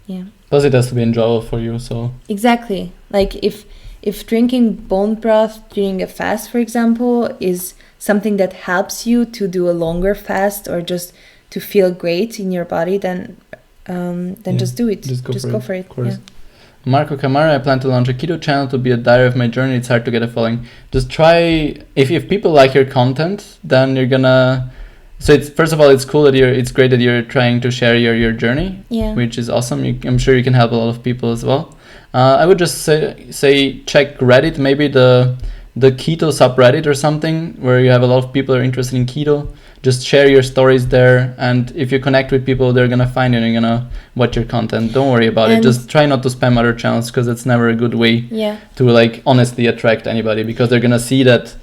Yeah. Plus it has to be enjoyable for you, so. Exactly. Like if drinking bone broth during a fast, for example, is something that helps you to do a longer fast or just to feel great in your body, then just do it. Just go for it. Of course. Yeah. Marco Camara, I plan to launch a keto channel to be a diary of my journey. It's hard to get a following. Just try, if people like your content, then you're gonna. So it's, first of all, it's cool that it's great that you're trying to share your journey, which is awesome. I'm sure you can help a lot of people as well. I would just say check Reddit, maybe the keto subreddit or something, where you have a lot of people who are interested in keto. Just share your stories there, and if you connect with people, they're gonna find you and you're gonna watch your content. Don't worry about it. Just try not to spam other channels, because it's never a good way to like honestly attract anybody, because they're gonna see that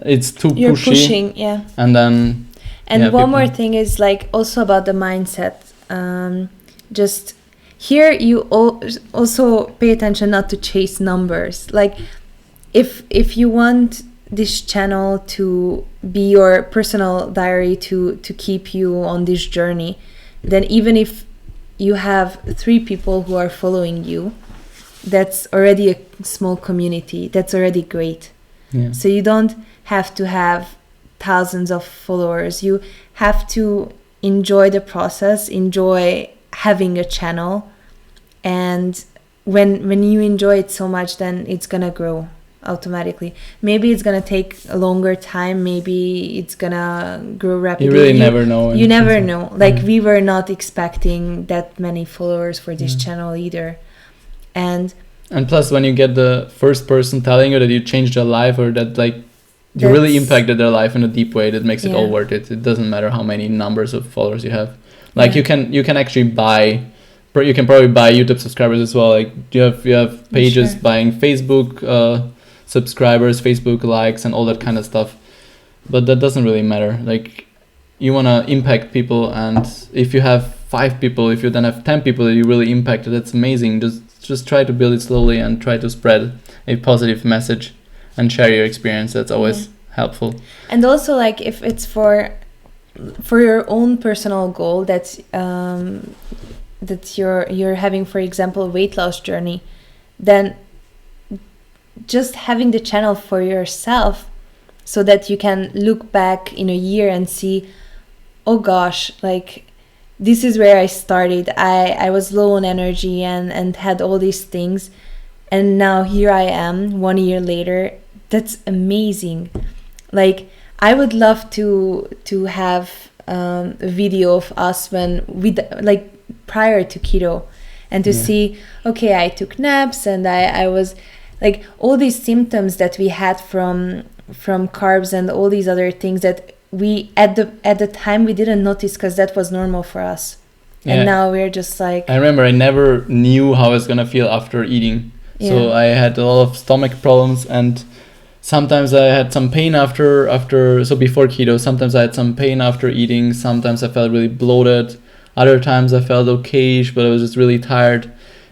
it's too You're pushy. pushing, And then. And one more thing is like also about the mindset. Just here you also pay attention not to chase numbers. Like if you want this channel to be your personal diary to keep you on this journey, then even if you have 3 people who are following you, that's already a small community. That's already great. Yeah. So you don't have to have thousands of followers. You have to enjoy the process, enjoy having a channel, and when you enjoy it so much, then it's gonna grow automatically. Maybe it's gonna take a longer time, maybe it's gonna grow rapidly. You really never know. You never know. Like we were not expecting that many followers for this channel either. And plus, when you get the first person telling you that you changed their life, or that like you really impacted their life in a deep way, that makes it all worth it. It doesn't matter how many numbers of followers you have. Like you can actually buy. You can probably buy YouTube subscribers as well. Like you have pages buying Facebook subscribers, Facebook likes, and all that kind of stuff. But that doesn't really matter. Like you want to impact people, and if you have 5 people, if you then have 10 people that you really impacted, that's amazing. Just try to build it slowly and try to spread a positive message and share your experience. That's always helpful. And also, like if it's for your own personal goal that you're having, for example, weight loss journey, then just having the channel for yourself, so that you can look back in a year and see, oh gosh, like this is where I started. I was low on energy and had all these things, and now here I am 1 year later. That's amazing. Like I would love to have a video of us when we like prior to keto, and to see, okay, I took naps, and I was like all these symptoms that we had from carbs and all these other things that we at the time we didn't notice, because that was normal for us. And now we're just like, I remember I never knew how I was gonna feel after eating. So I had a lot of stomach problems, and sometimes I had some pain after so before keto, sometimes I had some pain after eating, sometimes I felt really bloated, other times I felt okay-ish, but I was just really tired.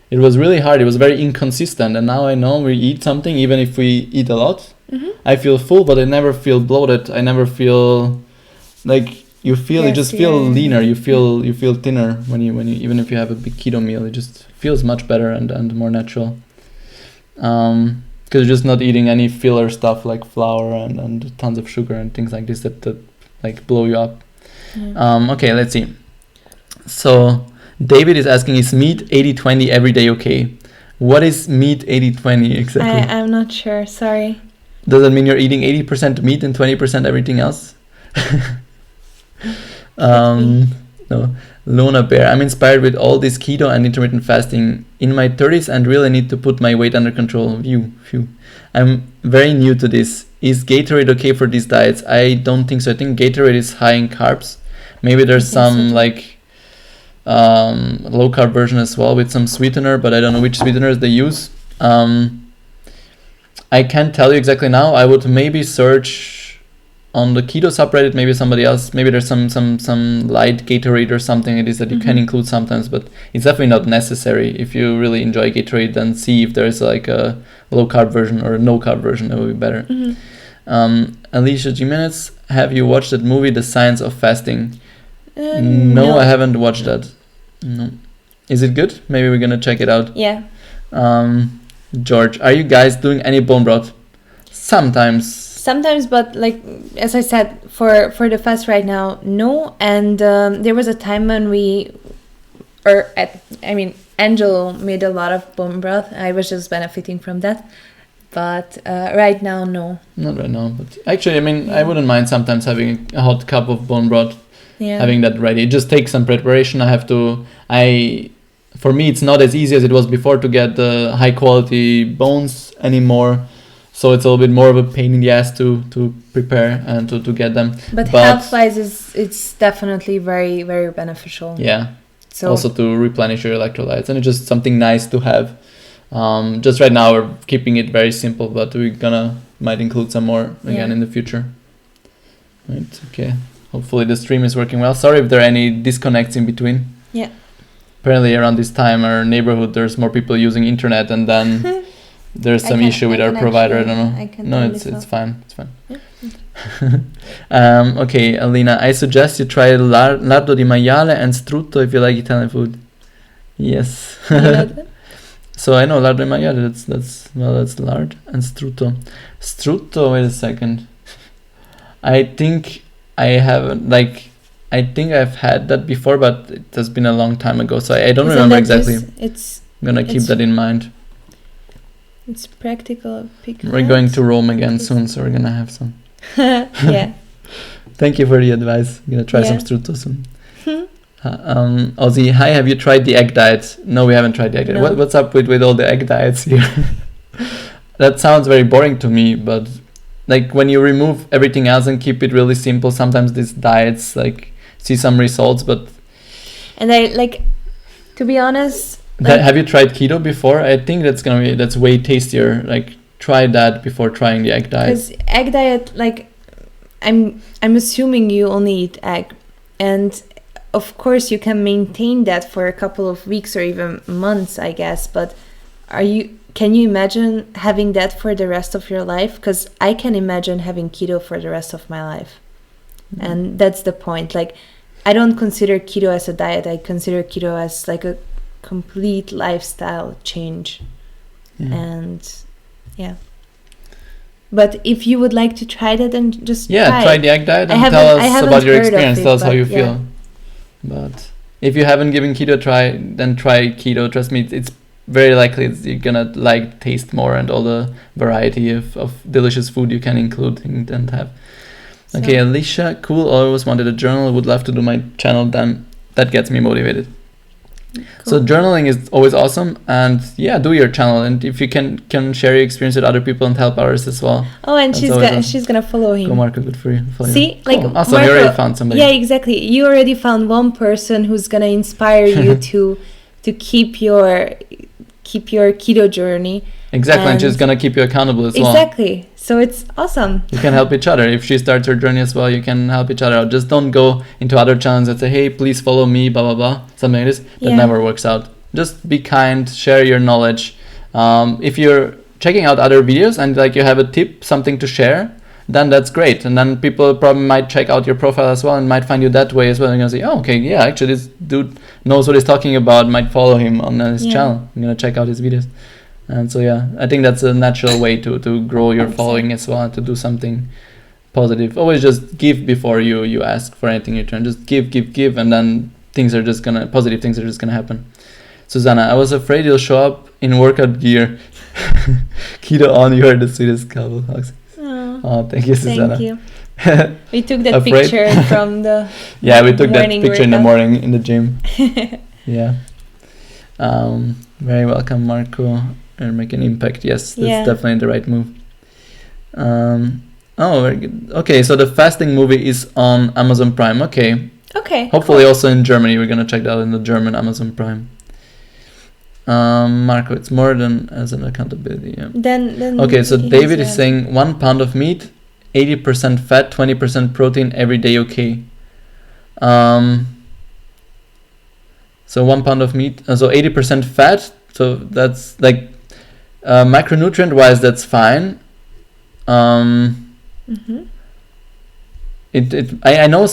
It was really hard. It was very inconsistent. And now I know we eat something, even if we eat a lot, I feel full, but I never feel bloated. I never feel like you just feel leaner. You feel thinner when you even if you have a big keto meal. It just feels much better and more natural. Because you're just not eating any filler stuff like flour and tons of sugar and things like this that like blow you up. Okay, let's see. So David is asking, is meat 80-20 every day okay? What is meat 80-20 exactly? I'm not sure, sorry. Does that mean you're eating 80% meat and 20% everything else? No. Luna Bear, I'm inspired with all this keto and intermittent fasting in my 30s and really need to put my weight under control. Phew. I'm very new to this. Is Gatorade okay for these diets? I don't think so. I think Gatorade is high in carbs. Maybe there's some low carb version as well with some sweetener, but I don't know which sweeteners they use. I can't tell you exactly now. I would maybe search on the keto subreddit, maybe somebody else, maybe there's some light Gatorade or something it is that you can include sometimes, but it's definitely not necessary. If you really enjoy Gatorade, then see if there's like a low carb version or a no carb version, that would be better. Alicia Jimenez, have you watched that movie, The Science of Fasting? No, I haven't watched that. No. Is it good? Maybe we're gonna check it out. Yeah. George, are you guys doing any bone broth? Sometimes, but like as I said, for the fast right now, no. And there was a time when Angelo made a lot of bone broth. I was just benefiting from that. But right now, no. Not right now, but actually, I wouldn't mind sometimes having a hot cup of bone broth. Yeah. Having that ready. It just takes some preparation. For me, it's not as easy as it was before to get the high quality bones anymore. So it's a little bit more of a pain in the ass to prepare and to get them. But health-wise, it's definitely very, very beneficial. Yeah. So also to replenish your electrolytes, and it's just something nice to have. Just right now we're keeping it very simple, but we might include some more again in the future. Right. Okay. Hopefully the stream is working well. Sorry if there are any disconnects in between. Yeah. Apparently around this time, our neighborhood, there's more people using internet, and then there's some issue with our provider. I don't know. No, it's fine. It's fine. Yeah. Okay, Alina, I suggest you try lardo di maiale and strutto if you like Italian food. Yes. So I know lardo di maiale. That's lard and strutto. Strutto. Wait a second. I think I've had that before, but it has been a long time ago, so I don't remember exactly. I'm gonna keep that in mind. It's practical. We're going to Rome again soon, so we're gonna have some. Yeah. Thank you for the advice. I'm gonna try some strutto soon. Ozzy, hi, have you tried the egg diet? No, we haven't tried the egg diet. No. What's up with all the egg diets here? That sounds very boring to me, but like when you remove everything else and keep it really simple, sometimes these diets see some results, but... And to be honest... have you tried keto before? I think that's way tastier. Try that before trying the egg diet. Because egg diet, I'm assuming you only eat egg. And of course you can maintain that for a couple of weeks or even months, I guess. But can you imagine having that for the rest of your life? Because I can imagine having keto for the rest of my life. And that's the point. I don't consider keto as a diet. I consider keto as a complete lifestyle change. And but if you would like to try that, then just try the egg diet and tell us about your experience. Tell us how you feel. But if you haven't given keto a try, then try keto. Trust me, it's very likely you're gonna taste more and all the variety of delicious food you can include and have. Okay, Alicia, cool. Always wanted a journal. Would love to do my channel. Then that gets me motivated. Cool. So journaling is always awesome, and do your channel. And if you can share your experience with other people and help others as well. Oh, and she's gonna follow him. Go, Marco. Good for you. See, cool. Awesome. Marco, you already found somebody. Yeah, exactly. You already found one person who's gonna inspire you to keep your keto journey. Exactly, and she's gonna keep you accountable as well. Exactly. So it's awesome. You can help each other. If she starts her journey as well, you can help each other out. Just don't go into other channels and say, hey, please follow me, blah, blah, blah. Something like this. That never works out. Just be kind, share your knowledge. If you're checking out other videos and you have a tip, something to share, then that's great. And then people probably might check out your profile as well and might find you that way as well. And you're going to say, oh, okay, yeah, actually this dude knows what he's talking about, might follow him on his channel. I'm going to check out his videos. And so, I think that's a natural way to grow your following as well, to do something positive. Always just give before you ask for anything in return. Just give, and then positive things are just gonna happen. Susanna, I was afraid you'll show up in workout gear. Keto on, you are the sweetest couple. Oh, thank you, Susanna. Thank you. We took that picture from the we took that picture in the morning in the gym. Very welcome, Marco. And make an impact. Yes, that's definitely the right move. Very good. Okay, so the fasting movie is on Amazon Prime. Okay. Hopefully also in Germany. We're gonna check that out in the German Amazon Prime. Marco, it's more than as an accountability. Yeah. Then okay, so David is saying 1 pound of meat 80% fat, 20% protein every day, okay. So 1 pound of meat, so 80% fat, so that's like macronutrient wise, that's fine. I know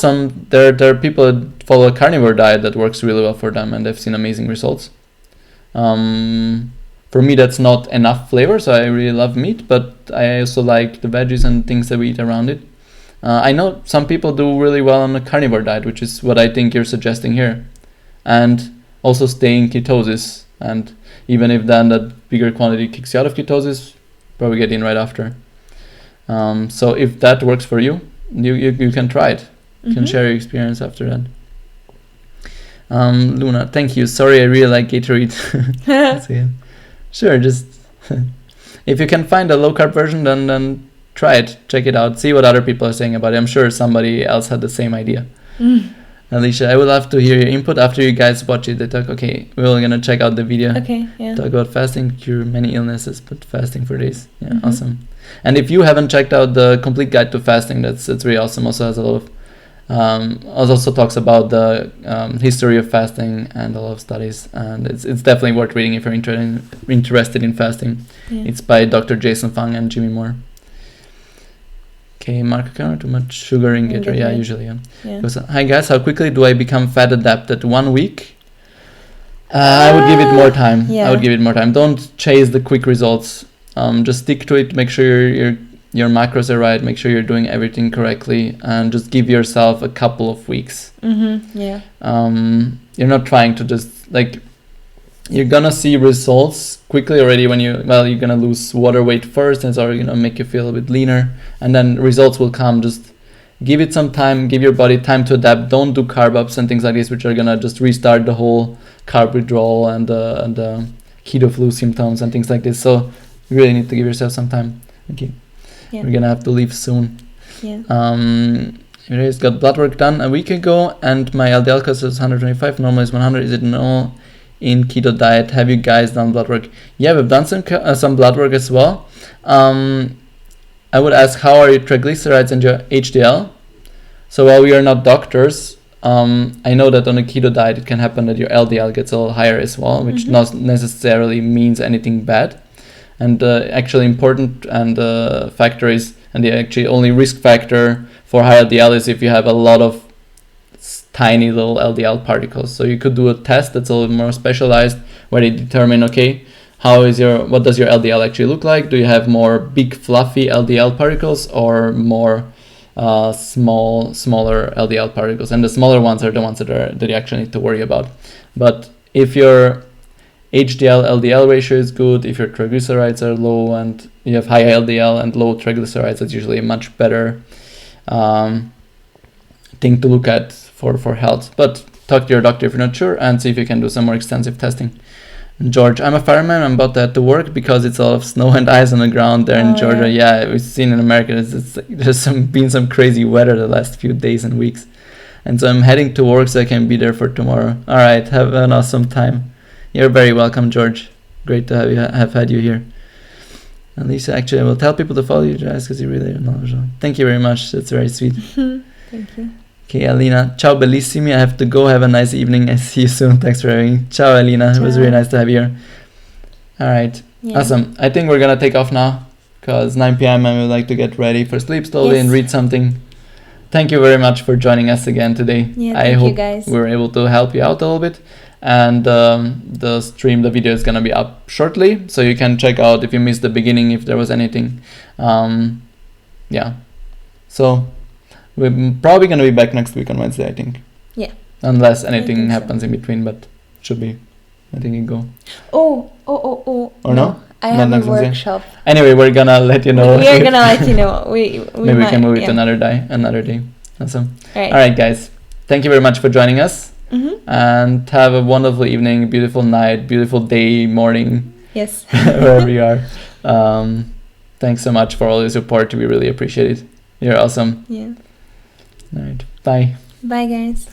there are people that follow a carnivore diet that works really well for them, and they've seen amazing results. For me, that's not enough flavor, so I really love meat, but I also like the veggies and things that we eat around it. I know some people do really well on a carnivore diet, which is what I think you're suggesting here, and also stay in ketosis. And even if then that bigger quantity kicks you out of ketosis, probably get in right after. So if that works for you, you can try it. You can share your experience after that. Luna, thank you. Sorry, I really like Gatorade. Sure, just if you can find a low carb version, then try it, check it out, see what other people are saying about it. I'm sure somebody else had the same idea. Alicia, I would love to hear your input after you guys watch it. They talk, okay, we're gonna check out the video. Okay, yeah. Talk about fasting, cure many illnesses, but fasting for days. Yeah, awesome. And if you haven't checked out the complete guide to fasting, that's really awesome. Also has a lot of also talks about the history of fasting and a lot of studies, and it's definitely worth reading if you're interested in fasting. It's by Dr. Jason Fung and Jimmy Moore. Okay, Mark, too much sugar in Gatorade. Yeah, usually. Goes, hi guys, how quickly do I become fat adapted? 1 week? I would give it more time. I would give it more time. Don't chase the quick results. Just stick to it. Make sure your macros are right. Make sure you're doing everything correctly, and just give yourself a couple of weeks. You're not trying to just like. You're gonna see results quickly already when you're gonna lose water weight first, and it's already gonna make you feel a bit leaner, and then results will come. Just give it some time, give your body time to adapt. Don't do carb ups and things like this, which are gonna just restart the whole carb withdrawal and keto flu symptoms and things like this. So you really need to give yourself some time. Okay, we're gonna have to leave soon. I got blood work done a week ago, and my LDL is 125. Normal is 100. Is it normal in keto diet? Have you guys done blood work? Yeah, we've done some blood work as well. I would ask, how are your triglycerides and your HDL? So while we are not doctors, I know that on a keto diet it can happen that your LDL gets a little higher as well, which not necessarily means anything bad. And actually important factor is, and the actually only risk factor for high LDL is if you have a lot of tiny little LDL particles. So you could do a test that's a little more specialized, where they determine, okay, what does your LDL actually look like? Do you have more big fluffy LDL particles or more smaller LDL particles? And the smaller ones are the ones that you actually need to worry about. But if your HDL LDL ratio is good, if your triglycerides are low and you have high LDL and low triglycerides, that's usually a much better thing to look at for health. But talk to your doctor if you're not sure, and see if you can do some more extensive testing. George, I'm a fireman. I'm about to head to work because it's a lot of snow and ice on the ground there in Georgia. Yeah, we've seen in America there's been some crazy weather the last few days and weeks, and so I'm heading to work so I can be there for tomorrow. All right, have an awesome time. You're very welcome, George. Great to have had you here. And Lisa, actually, I will tell people to follow you guys because you really are knowledgeable. Thank you very much. That's very sweet. Thank you. Okay, Alina. Ciao, bellissimi. I have to go. Have a nice evening. I see you soon. Thanks for having. Ciao, Alina. Ciao. It was really nice to have you here. All right. Awesome. I think we're going to take off now because 9 p.m. I would like to get ready for sleep slowly and read something. Thank you very much for joining us again today. I hope you guys. We were able to help you out a little bit. And the video is going to be up shortly. So you can check out if you missed the beginning, if there was anything. So we're probably going to be back next week on Wednesday, I think. Yeah. Unless anything happens in between, but should be. I think it go. Oh. Or no? I have a workshop. Anyway, we're going to let you know. We are going to let you know. Maybe we can move it another day. Awesome. All right, guys. Thank you very much for joining us. And have a wonderful evening, beautiful night, beautiful day, morning. Yes. Wherever you are. Thanks so much for all your support. We really appreciate it. You're awesome. Yeah. All right. Bye. Bye, guys.